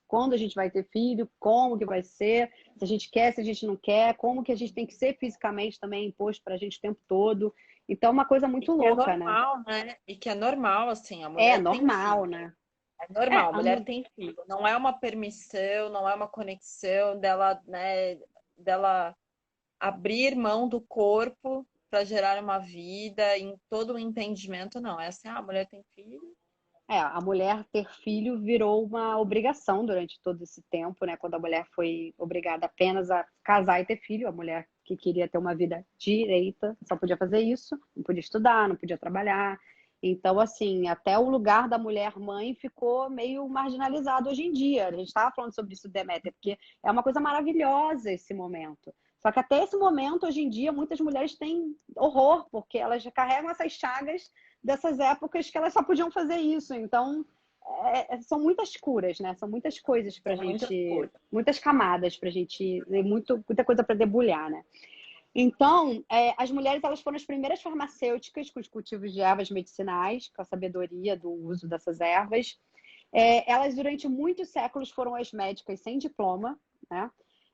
Speaker 1: quando a gente vai ter filho, como que vai ser, se a gente quer, se a gente não quer, como que a gente tem que ser fisicamente também imposto para a gente o tempo todo. Então, é uma coisa
Speaker 2: E
Speaker 1: muito
Speaker 2: que é
Speaker 1: louca, né?
Speaker 2: normal, né? E que é normal, assim, a
Speaker 1: É
Speaker 2: mulher tem
Speaker 1: normal,
Speaker 2: filho.
Speaker 1: né?
Speaker 2: É
Speaker 1: É,
Speaker 2: normal, a
Speaker 1: a,
Speaker 2: mulher tem filho. Não é uma permissão, não é uma conexão dela, né, dela abrir mão do corpo para gerar uma vida, em todo o entendimento, não. É assim, a mulher tem filho.
Speaker 1: A mulher ter filho virou uma obrigação durante todo esse tempo, né? Quando a mulher foi obrigada apenas a casar e ter filho, a mulher que queria ter uma vida direita só podia fazer isso, não podia estudar, não podia trabalhar. Então, assim, até o lugar da mulher mãe ficou meio marginalizado hoje em dia. A gente estava falando sobre isso, Deméter, porque é uma coisa maravilhosa esse momento. Só que até esse momento, hoje em dia, muitas mulheres têm horror, porque elas já carregam essas chagas dessas épocas que elas só podiam fazer isso. Então, são muitas curas, né? São muitas coisas pra
Speaker 2: São muitas
Speaker 1: gente,
Speaker 2: coisas.
Speaker 1: muitas camadas pra gente, muita coisa para debulhar, né? Então, as mulheres elas foram as primeiras farmacêuticas com os cultivos de ervas medicinais, com a sabedoria do uso dessas ervas. Elas, durante muitos séculos, foram as médicas sem diploma, né?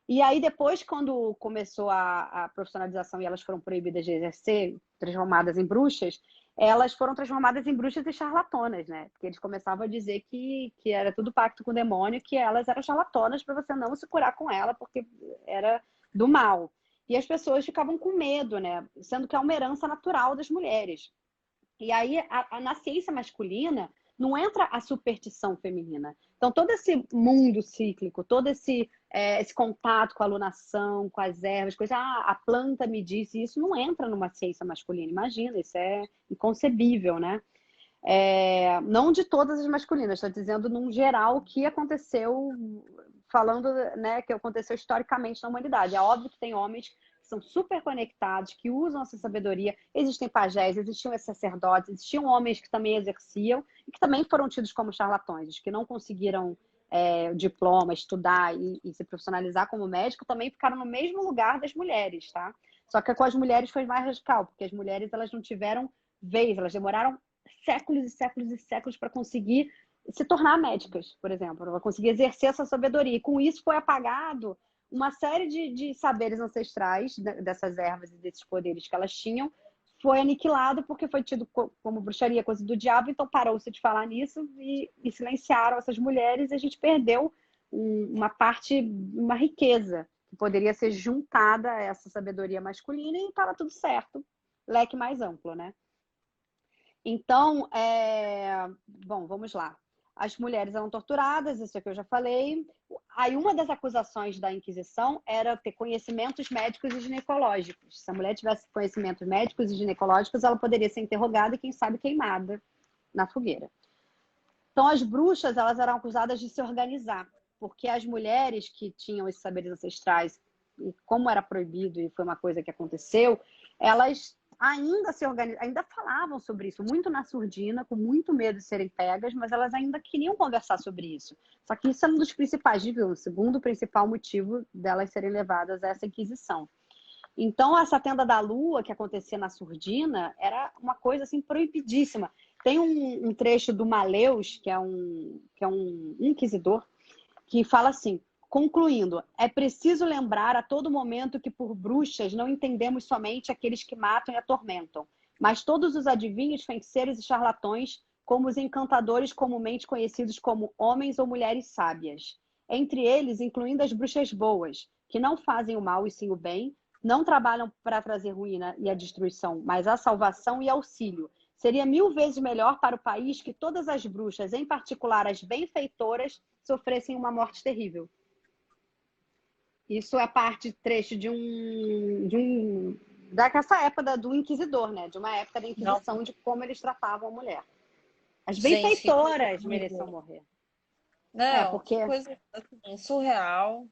Speaker 1: E aí, depois, quando começou a profissionalização e elas foram proibidas de exercer, transformadas em bruxas, elas foram transformadas em bruxas e charlatonas, né? Porque eles começavam a dizer que era tudo pacto com o demônio, que elas eram charlatonas para você não se curar com ela, porque era do mal. E as pessoas ficavam com medo, né? Sendo que é uma herança natural das mulheres. E aí, na ciência masculina, não entra a superstição feminina. Então, todo esse mundo cíclico, todo esse contato com a alunação, com as ervas, coisa, a planta me disse, isso não entra numa ciência masculina. Imagina, isso é inconcebível, né? Não de todas as masculinas, estou dizendo num geral o que aconteceu, falando, né, que aconteceu historicamente na humanidade. É óbvio que tem homens que são super conectados, que usam essa sabedoria. Existem pajés, existiam sacerdotes, existiam homens que também exerciam e que também foram tidos como charlatões, que não conseguiram diploma, estudar e se profissionalizar como médico, também ficaram no mesmo lugar das mulheres, tá? Só que com as mulheres foi mais radical, porque as mulheres elas não tiveram vez, elas demoraram séculos e séculos e séculos para conseguir se tornar médicas, por exemplo, para conseguir exercer essa sabedoria. E com isso foi apagado uma série de saberes ancestrais dessas ervas e desses poderes que elas tinham, foi aniquilado porque foi tido como bruxaria, coisa do diabo, então parou-se de falar nisso e silenciaram essas mulheres e a gente perdeu uma parte, uma riqueza que poderia ser juntada a essa sabedoria masculina e estava tudo certo. Leque mais amplo, né? Então, bom, vamos lá. As mulheres eram torturadas, isso aqui eu já falei. Aí, uma das acusações da Inquisição era ter conhecimentos médicos e ginecológicos. Se a mulher tivesse conhecimentos médicos e ginecológicos, ela poderia ser interrogada e, quem sabe, queimada na fogueira. Então, as bruxas, elas eram acusadas de se organizar, porque as mulheres que tinham esses saberes ancestrais, e como era proibido e foi uma coisa que aconteceu, elas ainda se organizavam, ainda falavam sobre isso, muito na surdina, com muito medo de serem pegas, mas elas ainda queriam conversar sobre isso. Só que isso é um dos principais, o segundo principal motivo delas serem levadas a essa inquisição. Então, essa tenda da lua que acontecia na surdina era uma coisa assim proibidíssima. Tem um trecho do Maleus, que é um inquisidor, que fala assim: concluindo, é preciso lembrar a todo momento que por bruxas não entendemos somente aqueles que matam e atormentam, mas todos os adivinhos, feiticeiros e charlatões, como os encantadores comumente conhecidos como homens ou mulheres sábias. Entre eles, incluindo as bruxas boas, que não fazem o mal e sim o bem, não trabalham para trazer ruína e a destruição, mas a salvação e auxílio. Seria 1000 vezes melhor para o país que todas as bruxas, em particular as benfeitoras, sofressem uma morte terrível. Isso é parte, trecho dessa época do Inquisidor, né? De uma época da
Speaker 2: Não,
Speaker 1: Inquisição, de como eles tratavam a mulher. As
Speaker 2: gente, que coisa
Speaker 1: benfeitoras mereciam
Speaker 2: horrível.
Speaker 1: morrer. É,
Speaker 2: Não,
Speaker 1: porque
Speaker 2: que coisa assim, surreal.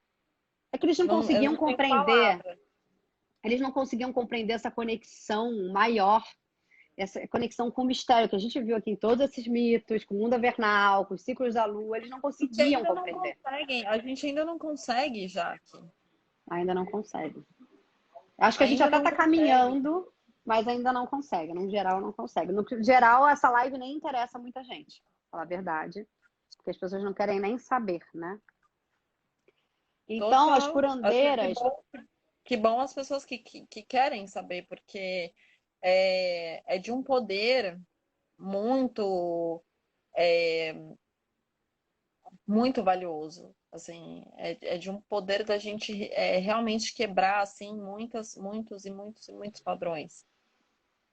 Speaker 1: é que eles não
Speaker 2: Não, eu
Speaker 1: conseguiam
Speaker 2: não tenho
Speaker 1: compreender,
Speaker 2: palavras.
Speaker 1: eles não conseguiam compreender essa conexão maior, essa conexão com o mistério que a gente viu aqui em todos esses mitos, com o mundo avernal, com os ciclos da lua, eles não
Speaker 2: Porque
Speaker 1: conseguiam
Speaker 2: ainda não
Speaker 1: compreender.
Speaker 2: conseguem, a gente ainda não consegue, Jaque.
Speaker 1: Ainda não conseguem. Acho que a gente
Speaker 2: Ainda
Speaker 1: até
Speaker 2: não
Speaker 1: está
Speaker 2: consegue.
Speaker 1: caminhando, mas ainda não consegue. No geral, não consegue. No geral, essa live nem interessa muita gente, pra falar a verdade. Porque as pessoas não querem nem saber, né? Então, as
Speaker 2: Total. Assim,
Speaker 1: curandeiras.
Speaker 2: que bom as pessoas que querem saber, porque é de um poder muito, é, muito valioso. Assim, é de um poder da gente realmente quebrar assim muitos padrões,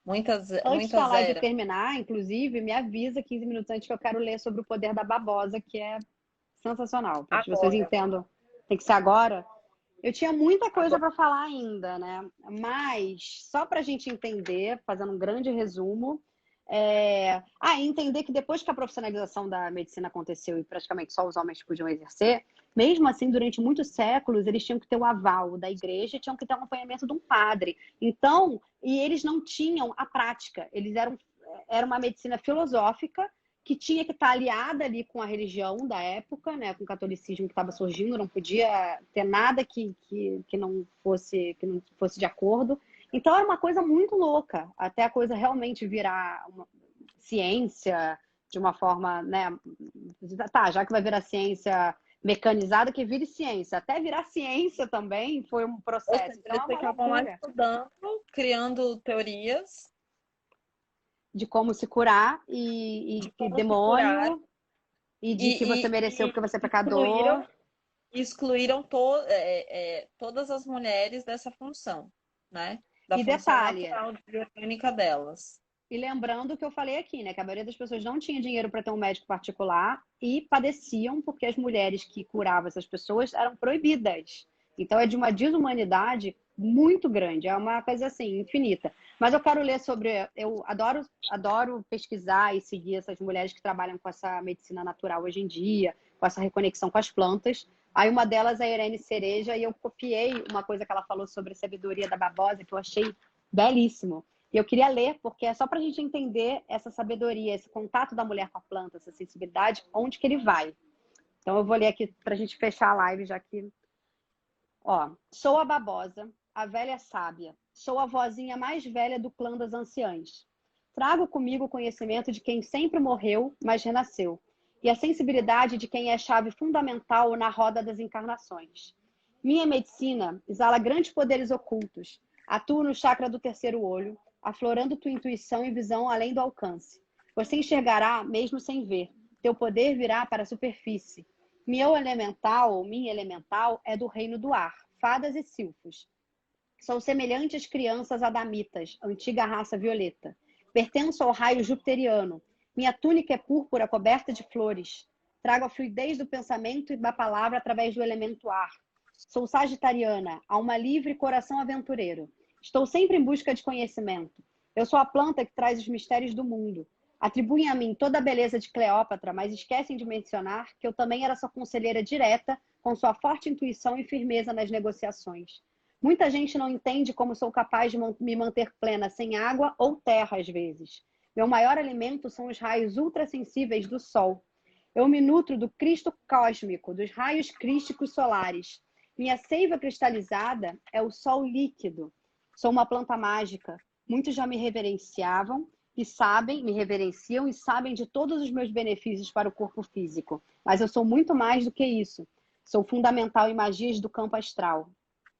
Speaker 1: Antes da
Speaker 2: muitas
Speaker 1: live
Speaker 2: eras.
Speaker 1: terminar, inclusive, me avisa 15 minutos antes que eu quero ler sobre o poder da babosa, que é sensacional, para que vocês
Speaker 2: Agora,
Speaker 1: entendam. Tem que ser agora. Eu tinha muita coisa
Speaker 2: agora.
Speaker 1: para falar ainda, né? Mas só para a gente entender, fazendo um grande resumo, entender que depois que a profissionalização da medicina aconteceu e praticamente só os homens podiam exercer, mesmo assim, durante muitos séculos, eles tinham que ter o aval da igreja, tinham que ter o acompanhamento de um padre. Então, e eles não tinham a prática, era uma medicina filosófica que tinha que estar aliada ali com a religião da época, né, com o catolicismo que estava surgindo, não podia ter nada que não fosse de acordo. Então era uma coisa muito louca, até a coisa realmente virar uma ciência de uma forma, né? Tá, já que vai virar ciência mecanizada, que vire ciência. Até virar ciência também foi um
Speaker 2: Ou
Speaker 1: processo.
Speaker 2: seja,
Speaker 1: Então
Speaker 2: eles
Speaker 1: é uma
Speaker 2: ficavam lá
Speaker 1: loucura
Speaker 2: estudando, criando teorias
Speaker 1: de como se curar
Speaker 2: de
Speaker 1: e
Speaker 2: como se curar
Speaker 1: demônio e de que você mereceu
Speaker 2: e
Speaker 1: porque você é pecador.
Speaker 2: excluíram, todas as mulheres dessa função, né? Da
Speaker 1: E
Speaker 2: função
Speaker 1: detalhe,
Speaker 2: natural de orgânica delas.
Speaker 1: e lembrando o que eu falei aqui, né? Que a maioria das pessoas não tinha dinheiro para ter um médico particular e padeciam porque as mulheres que curavam essas pessoas eram proibidas. Então é de uma desumanidade muito grande, é uma coisa assim, infinita. Mas eu quero ler sobre. Eu adoro pesquisar e seguir essas mulheres que trabalham com essa medicina natural hoje em dia, com essa reconexão com as plantas. Aí uma delas é a Irene Cereja, e eu copiei uma coisa que ela falou sobre a sabedoria da babosa, que eu achei belíssimo. E eu queria ler, porque é só para a gente entender essa sabedoria, esse contato da mulher com a planta, essa sensibilidade, onde que ele vai. Então eu vou ler aqui para a gente fechar a live, já que... Ó, sou a babosa, a velha sábia. Sou a vozinha mais velha do clã das anciãs. Trago comigo o conhecimento de quem sempre morreu, mas renasceu. E a sensibilidade de quem é chave fundamental na roda das encarnações. Minha medicina exala grandes poderes ocultos. Atuo no chakra do terceiro olho, aflorando tua intuição e visão além do alcance. Você enxergará mesmo sem ver. Teu poder virá para a superfície. Minha elemental, é do reino do ar, fadas e silfos. São semelhantes crianças adamitas, antiga raça violeta. Pertenço ao raio jupiteriano. Minha túnica é púrpura coberta de flores. Trago a fluidez do pensamento e da palavra através do elemento ar. Sou sagitariana, alma livre e coração aventureiro. Estou sempre em busca de conhecimento. Eu sou a planta que traz os mistérios do mundo. Atribuem a mim toda a beleza de Cleópatra, mas esquecem de mencionar que eu também era sua conselheira direta, com sua forte intuição e firmeza nas negociações. Muita gente não entende como sou capaz de me manter plena sem água ou terra às vezes. Meu maior alimento são os raios ultrassensíveis do sol. Eu me nutro do Cristo cósmico, dos raios crísticos solares. Minha seiva cristalizada é o sol líquido. Sou uma planta mágica. Muitos já me reverenciavam e me reverenciam e sabem de todos os meus benefícios para o corpo físico. Mas eu sou muito mais do que isso. Sou fundamental em magias do campo astral.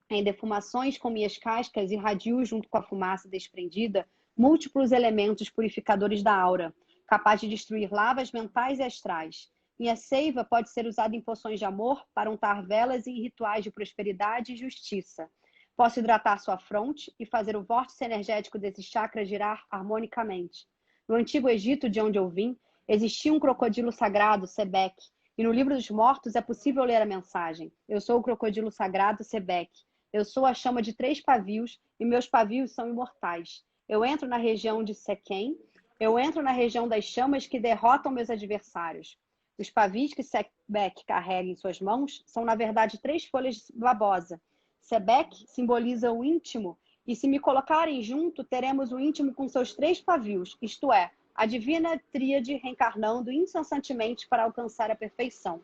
Speaker 1: Em defumações com minhas cascas, irradio junto com a fumaça desprendida múltiplos elementos purificadores da aura, capaz de destruir lavas mentais e astrais. Minha seiva pode ser usada em poções de amor para untar velas e em rituais de prosperidade e justiça. Posso hidratar sua fronte e fazer o vórtice energético desse chakra girar harmonicamente. No antigo Egito, de onde eu vim, existia um crocodilo sagrado, Sebek, E no livro dos mortos é possível ler a mensagem. Eu sou o crocodilo sagrado Sebek. Eu sou a chama de 3 pavios e meus pavios são imortais. Eu entro na região de Sequem. Eu entro na região das chamas que derrotam meus adversários. Os pavis que Sebek carrega em suas mãos são, na verdade, 3 folhas de babosa. Sebek simboliza o íntimo, e se me colocarem junto, teremos o íntimo com seus 3 pavios, isto é, a divina tríade reencarnando incessantemente para alcançar a perfeição.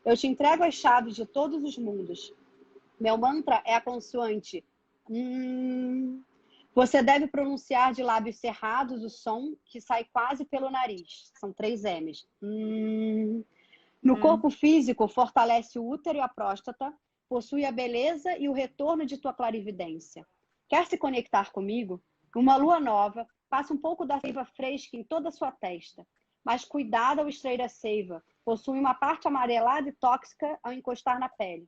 Speaker 1: Eu te entrego as chaves de todos os mundos. Meu mantra é a consoante. Você deve pronunciar de lábios cerrados o som que sai quase pelo nariz. São 3 M's. No corpo físico, fortalece o útero e a próstata, possui a beleza e o retorno de tua clarividência. Quer se conectar comigo? Uma lua nova, passa um pouco da seiva fresca em toda a sua testa. Mas cuidado ao extrair a seiva, possui uma parte amarelada e tóxica ao encostar na pele.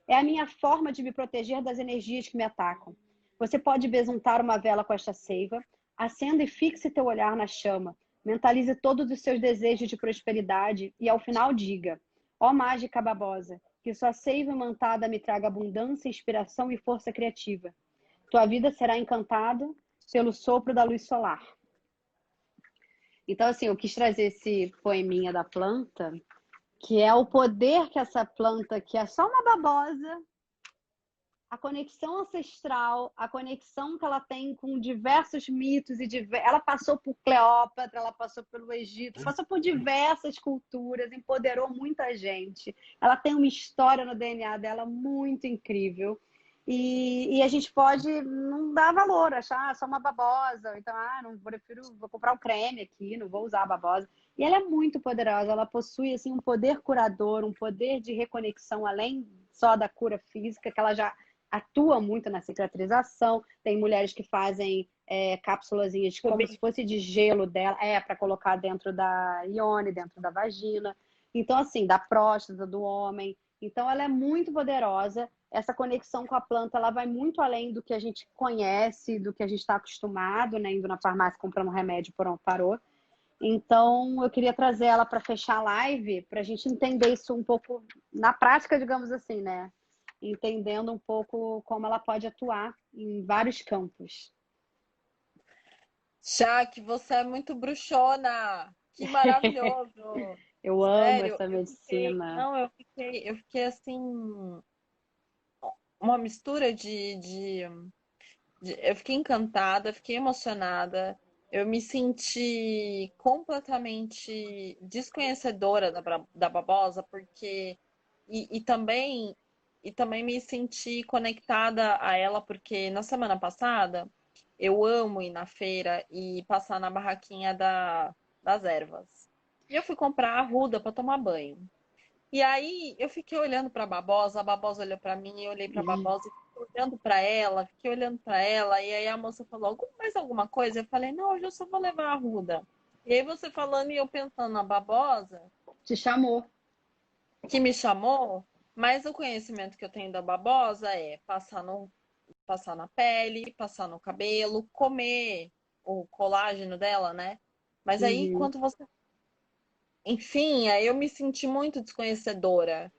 Speaker 1: É a minha forma de me proteger das energias que me atacam. Você pode besuntar uma vela com esta seiva, acenda e fixe teu olhar na chama, mentalize todos os seus desejos de prosperidade e ao final diga: ó mágica babosa, que sua seiva imantada me traga abundância, inspiração e força criativa. Tua vida será encantada pelo sopro da luz solar. Então, assim, eu quis trazer esse poeminha da planta, que é o poder que essa planta, que é só uma babosa, a conexão ancestral, a conexão que ela tem com diversos mitos, ela passou por Cleópatra, ela passou pelo Egito, passou por diversas culturas, empoderou muita gente. Ela tem uma história no DNA dela muito incrível. E a gente pode não dar valor, achar só uma babosa, então, não, vou comprar o creme aqui, não vou usar a babosa. E ela é muito poderosa, ela possui assim, um poder curador, um poder de reconexão, além só da cura física, que ela já atua muito na cicatrização. Tem mulheres que fazem cápsulazinhas como se fosse de gelo dela, para colocar dentro da ione, dentro da vagina. Então, assim, da próstata do homem. Então, ela é muito poderosa. Essa conexão com a planta, ela vai muito além do que a gente conhece, do que a gente está acostumado, né? Indo na farmácia comprando um remédio, pronto, parou. Então, eu queria trazer ela para fechar a live, para a gente entender isso um pouco na prática, digamos assim, né? Entendendo um pouco como ela pode atuar em vários campos.
Speaker 2: Jaque, você é muito bruxona! Que maravilhoso!
Speaker 1: Eu amo
Speaker 2: Sério,
Speaker 1: essa medicina.
Speaker 2: eu fiquei assim, uma mistura eu fiquei encantada, fiquei emocionada. Eu me senti completamente desconhecedora da babosa, porque e, e também e também me senti conectada a ela, porque na semana passada eu amo ir na feira e passar na barraquinha das ervas. E eu fui comprar arruda para tomar banho. E aí eu fiquei olhando para a babosa olhou para mim, eu olhei para a babosa e fiquei olhando para ela, e aí a moça falou: mais alguma coisa? Eu falei: não, hoje eu só vou levar a arruda. E aí você falando e eu pensando na babosa,
Speaker 1: Te chamou.
Speaker 2: que me chamou, mas o conhecimento que eu tenho da babosa é passar na pele, passar no cabelo, comer o colágeno dela, né? Mas aí,
Speaker 1: Uhum.
Speaker 2: quando você. Enfim, aí eu me senti muito desconhecedora.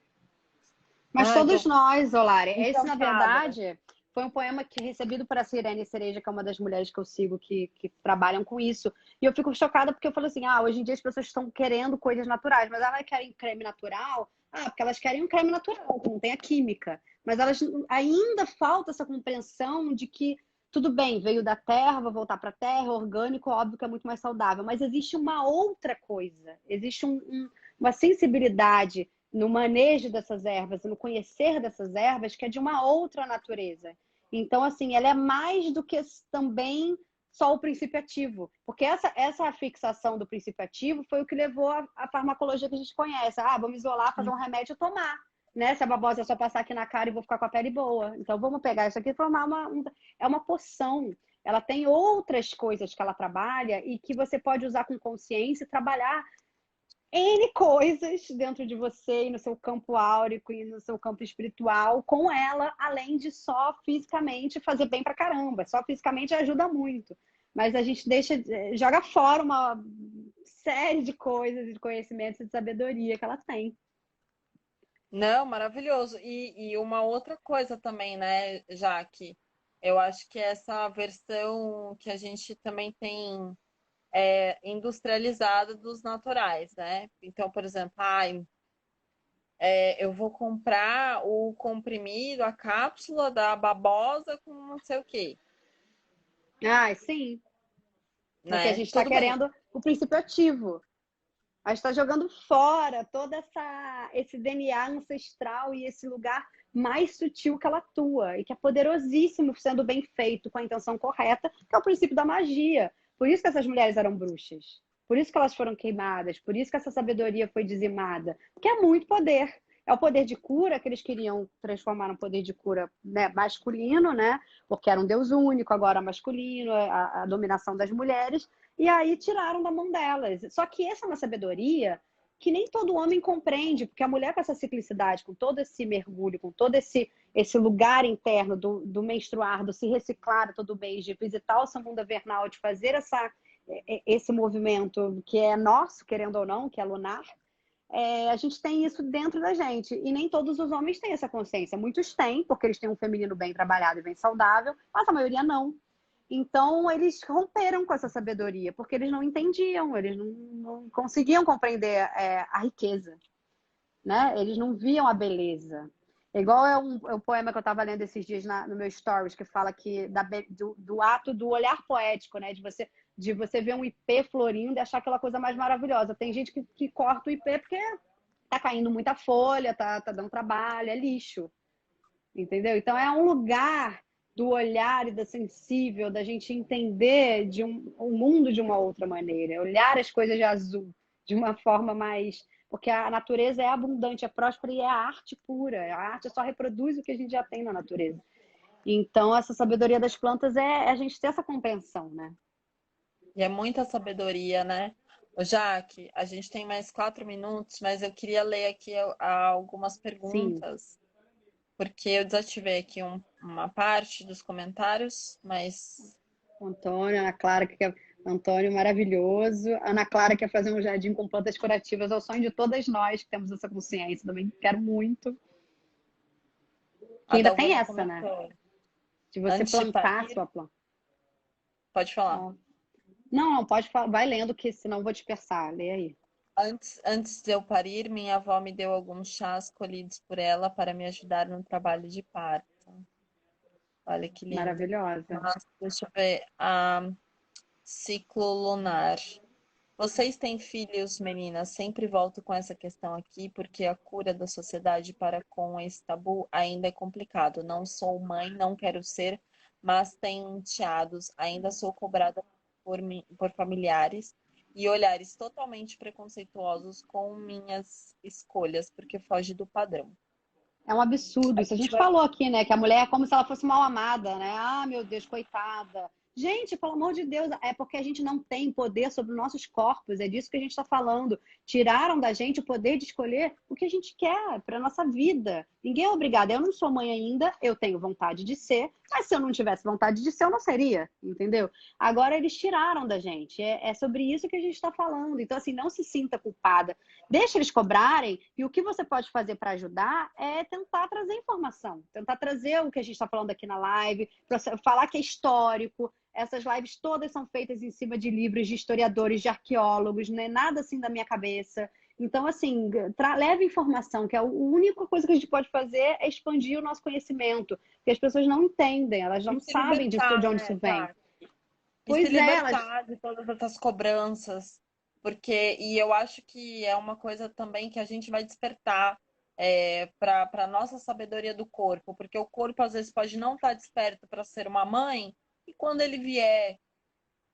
Speaker 1: Mas
Speaker 2: Ai,
Speaker 1: todos
Speaker 2: tô
Speaker 1: nós, Olari. Esse, na
Speaker 2: encantada.
Speaker 1: verdade, foi um poema que recebido por a Sirene Cereja, que é uma das mulheres que eu sigo que trabalham com isso. E eu fico chocada porque eu falo assim: hoje em dia as pessoas estão querendo coisas naturais, mas elas querem creme natural. Porque elas querem um creme natural, que não tem a química. Mas elas ainda falta essa compreensão de que tudo bem, veio da terra, vou voltar para a terra, orgânico, óbvio que é muito mais saudável. Mas existe uma outra coisa, existe uma sensibilidade no manejo dessas ervas, no conhecer dessas ervas, que é de uma outra natureza. Então, assim, ela é mais do que também só o princípio ativo. Porque essa fixação do princípio ativo foi o que levou à farmacologia que a gente conhece. Vamos isolar, fazer um remédio e tomar. Né? Se a babosa é só passar aqui na cara e vou ficar com a pele boa. Então, vamos pegar isso aqui e formar é uma poção. Ela tem outras coisas que ela trabalha e que você pode usar com consciência e trabalhar N coisas dentro de você e no seu campo áurico e no seu campo espiritual com ela, além de só fisicamente fazer bem pra caramba. Só fisicamente ajuda muito. Mas a gente joga fora uma série de coisas, de conhecimentos e de sabedoria que ela tem.
Speaker 2: Não, maravilhoso. E uma outra coisa também, né, Jaque? Eu acho que essa versão que a gente também tem industrializada dos naturais, né? Então, por exemplo, ai, eu vou comprar o comprimido, a cápsula da babosa com não sei o quê,
Speaker 1: Ah, sim, porque a
Speaker 2: né?
Speaker 1: gente está
Speaker 2: Tudo bem.
Speaker 1: querendo o princípio ativo. A gente está jogando fora todo esse DNA ancestral e esse lugar mais sutil que ela atua e que é poderosíssimo sendo bem feito com a intenção correta, que é o princípio da magia. Por isso que essas mulheres eram bruxas. Por isso que elas foram queimadas. Por isso que essa sabedoria foi dizimada. Porque é muito poder. É o poder de cura que eles queriam transformar num poder de cura, né, masculino, né? Porque era um deus único, agora masculino, a dominação das mulheres. E aí tiraram da mão delas. Só que essa é uma sabedoria que nem todo homem compreende, porque a mulher com essa ciclicidade, com todo esse mergulho, com todo esse lugar interno do menstruar, do se reciclar todo mês, de visitar o seu mundo vernal, de fazer esse movimento que é nosso, querendo ou não, que é lunar, a gente tem isso dentro da gente. E nem todos os homens têm essa consciência. Muitos têm, porque eles têm um feminino bem trabalhado e bem saudável, mas a maioria não. Então, eles romperam com essa sabedoria, porque eles não entendiam, eles não conseguiam compreender a riqueza, né? Eles não viam a beleza. Igual é um poema que eu estava lendo esses dias no meu stories, que fala que do ato do olhar poético, né? De você ver um ipê florindo e achar aquela coisa mais maravilhosa. Tem gente que corta o ipê porque tá caindo muita folha, tá dando trabalho, é lixo. Entendeu? Então é um lugar do olhar e da sensível, da gente entender um mundo de uma outra maneira, olhar as coisas de azul, de uma forma mais. Porque a natureza é abundante, é próspera e é a arte pura. A arte só reproduz o que a gente já tem na natureza. Então, essa sabedoria das plantas é a gente ter essa compreensão, né?
Speaker 2: E é muita sabedoria, né? Ô, Jaque, a gente tem mais 4 minutos, mas eu queria ler aqui algumas
Speaker 1: Sim.
Speaker 2: perguntas, porque eu desativei aqui uma parte dos comentários, mas
Speaker 1: Antônio, Ana Clara, Antônio, maravilhoso. Ana Clara quer fazer um jardim com plantas curativas. É o sonho de todas nós que temos essa consciência. Também quero muito. Que
Speaker 2: a
Speaker 1: ainda tem
Speaker 2: Dalvânia
Speaker 1: essa, né?
Speaker 2: comentou,
Speaker 1: De você
Speaker 2: antes de
Speaker 1: plantar a
Speaker 2: parir,
Speaker 1: sua planta.
Speaker 2: pode falar.
Speaker 1: Ó. Não, não, pode falar. Vai lendo, que senão eu vou dispersar. Lê aí.
Speaker 2: Antes de eu parir, minha avó me deu alguns chás colhidos por ela para me ajudar no trabalho de parto. Olha que lindo.
Speaker 1: Maravilhosa.
Speaker 2: Mas, deixa eu ver. Ciclo lunar. Vocês têm filhos, meninas? Sempre volto com essa questão aqui, porque a cura da sociedade para com esse tabu ainda é complicado. Não sou mãe, não quero ser, mas tenho enteados. Ainda sou cobrada por familiares e olhares totalmente preconceituosos com minhas escolhas, porque foge do padrão.
Speaker 1: É um absurdo.
Speaker 2: A
Speaker 1: Isso a
Speaker 2: gente
Speaker 1: gente
Speaker 2: vai.
Speaker 1: falou aqui, né? Que a mulher é como se ela fosse mal amada, né? Ah, meu Deus, coitada. Gente, pelo amor de Deus, é porque a gente não tem poder sobre os nossos corpos. É disso que a gente está falando. Tiraram da gente o poder de escolher o que a gente quer para nossa vida. Ninguém é obrigado. Eu não sou mãe ainda, eu tenho vontade de ser, mas se eu não tivesse vontade de ser, eu não seria, entendeu? Agora eles tiraram da gente. É sobre isso que a gente está falando. Então, assim, não se sinta culpada. Deixa eles cobrarem, e o que você pode fazer para ajudar é tentar trazer informação, tentar trazer o que a gente está falando aqui na live, falar que é histórico. Essas lives todas são feitas em cima de livros de historiadores, de arqueólogos, não é nada assim da minha cabeça. Então, assim, leve informação, que é a única coisa que a gente pode fazer é expandir o nosso conhecimento, porque as pessoas não entendem, elas
Speaker 2: E
Speaker 1: não
Speaker 2: se
Speaker 1: sabem
Speaker 2: libertar,
Speaker 1: de onde isso
Speaker 2: né,
Speaker 1: vem.
Speaker 2: tá? E se
Speaker 1: Pois é, elas.
Speaker 2: libertar de todas essas cobranças, porque e eu acho que é uma coisa também que a gente vai despertar para nossa sabedoria do corpo, porque o corpo às vezes pode não estar desperto para ser uma mãe, e quando ele vier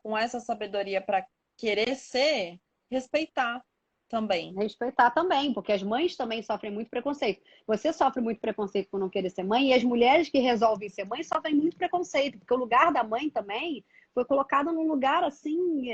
Speaker 2: com essa sabedoria para querer ser, respeitar também.
Speaker 1: Respeitar também, porque as mães também sofrem muito preconceito. Você sofre muito preconceito por não querer ser mãe, e as mulheres que resolvem ser mãe sofrem muito preconceito, porque o lugar da mãe também foi colocado num lugar assim.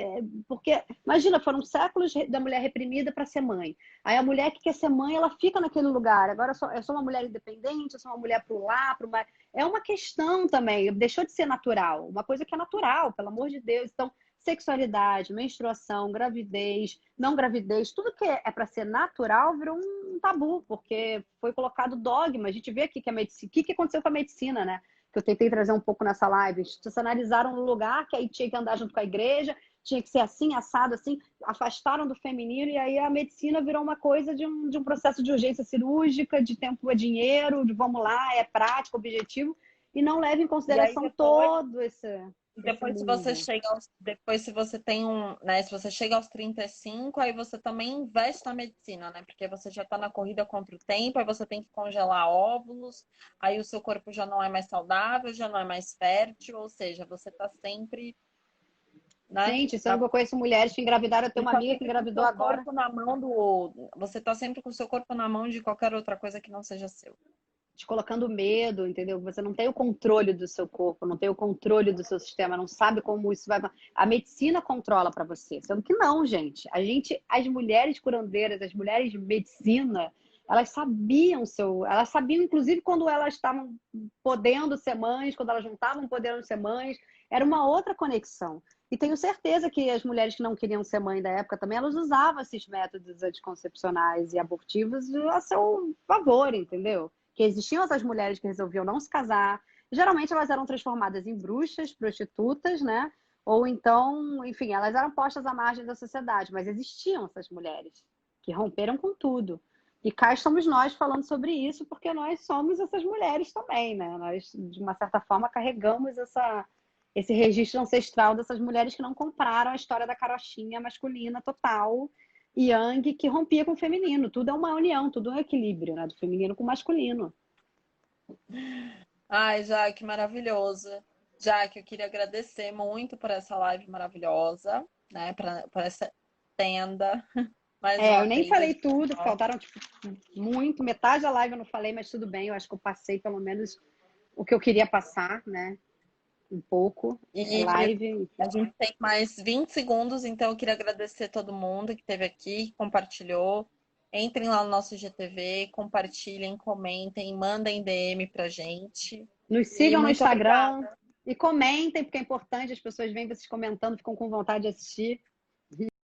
Speaker 1: Porque, imagina, foram séculos da mulher reprimida para ser mãe. Aí a mulher que quer ser mãe, ela fica naquele lugar. Agora eu sou uma mulher independente, eu sou uma mulher para lá, para uma. É uma questão também, deixou de ser natural, uma coisa que é natural, pelo amor de Deus. Então, sexualidade, menstruação, gravidez, não gravidez, tudo que é para ser natural virou um tabu, porque foi colocado dogma. A gente vê aqui que a medicina, o que aconteceu com a medicina, né? Que eu tentei trazer um pouco nessa live. Institucionalizaram no lugar que aí tinha que andar junto com a igreja, tinha que ser assim, assado, assim, afastaram do feminino, e aí a medicina virou uma coisa de um processo de urgência cirúrgica, de tempo é dinheiro, de vamos lá, é prático, objetivo, e não leva em
Speaker 2: E aí
Speaker 1: consideração
Speaker 2: depois,
Speaker 1: todo esse
Speaker 2: depois se você
Speaker 1: mundo.
Speaker 2: chega depois se você tem né, se você chega aos 35, aí você também investe na medicina, né? Porque você já tá na corrida contra o tempo, aí você tem que congelar óvulos, aí o seu corpo já não é mais saudável, já não é mais fértil, ou seja, você tá sempre, né?
Speaker 1: Gente, sendo que eu conheço mulheres que engravidaram, eu tenho
Speaker 2: Você
Speaker 1: uma
Speaker 2: tá
Speaker 1: amiga que
Speaker 2: sempre com o
Speaker 1: engravidou
Speaker 2: seu
Speaker 1: agora.
Speaker 2: corpo na mão do. Você tá sempre com o seu corpo na mão de qualquer outra coisa que não seja seu.
Speaker 1: Te colocando medo, entendeu? Você não tem o controle do seu corpo, não tem o controle do seu sistema, não sabe como isso vai. A medicina controla para você, sendo que não, gente. As mulheres curandeiras, as mulheres de medicina, elas sabiam, inclusive, quando elas estavam podendo ser mães, quando elas não estavam podendo ser mães, era uma outra conexão. E tenho certeza que as mulheres que não queriam ser mãe da época também, elas usavam esses métodos anticoncepcionais e abortivos a seu favor, entendeu? Que existiam essas mulheres que resolviam não se casar. Geralmente elas eram transformadas em bruxas, prostitutas, né? Ou então, enfim, elas eram postas à margem da sociedade, mas existiam essas mulheres que romperam com tudo. E cá estamos nós falando sobre isso, porque nós somos essas mulheres também, né? Nós, de uma certa forma, carregamos esse registro ancestral dessas mulheres que não compraram a história da carochinha masculina total, Yang, que rompia com o feminino. Tudo é uma união, tudo é um equilíbrio, né? Do feminino com o masculino.
Speaker 2: Ai, Jaque, maravilhoso. Jaque, eu queria agradecer muito por essa live maravilhosa, né? Por essa tenda, mais
Speaker 1: É,
Speaker 2: uma
Speaker 1: eu nem
Speaker 2: vez.
Speaker 1: falei tudo, faltaram tipo, muito, metade da live eu não falei, mas tudo bem, eu acho que eu passei pelo menos o que eu queria passar, né? Um pouco. É
Speaker 2: E
Speaker 1: live.
Speaker 2: a gente tem mais 20 segundos, então eu queria agradecer todo mundo que esteve aqui, que compartilhou. Entrem lá no nosso GTV, compartilhem, comentem, mandem DM pra gente.
Speaker 1: Nos
Speaker 2: E
Speaker 1: sigam no
Speaker 2: muito
Speaker 1: Instagram
Speaker 2: obrigada.
Speaker 1: e comentem, porque é importante, as pessoas vêm vocês comentando, ficam com vontade de assistir.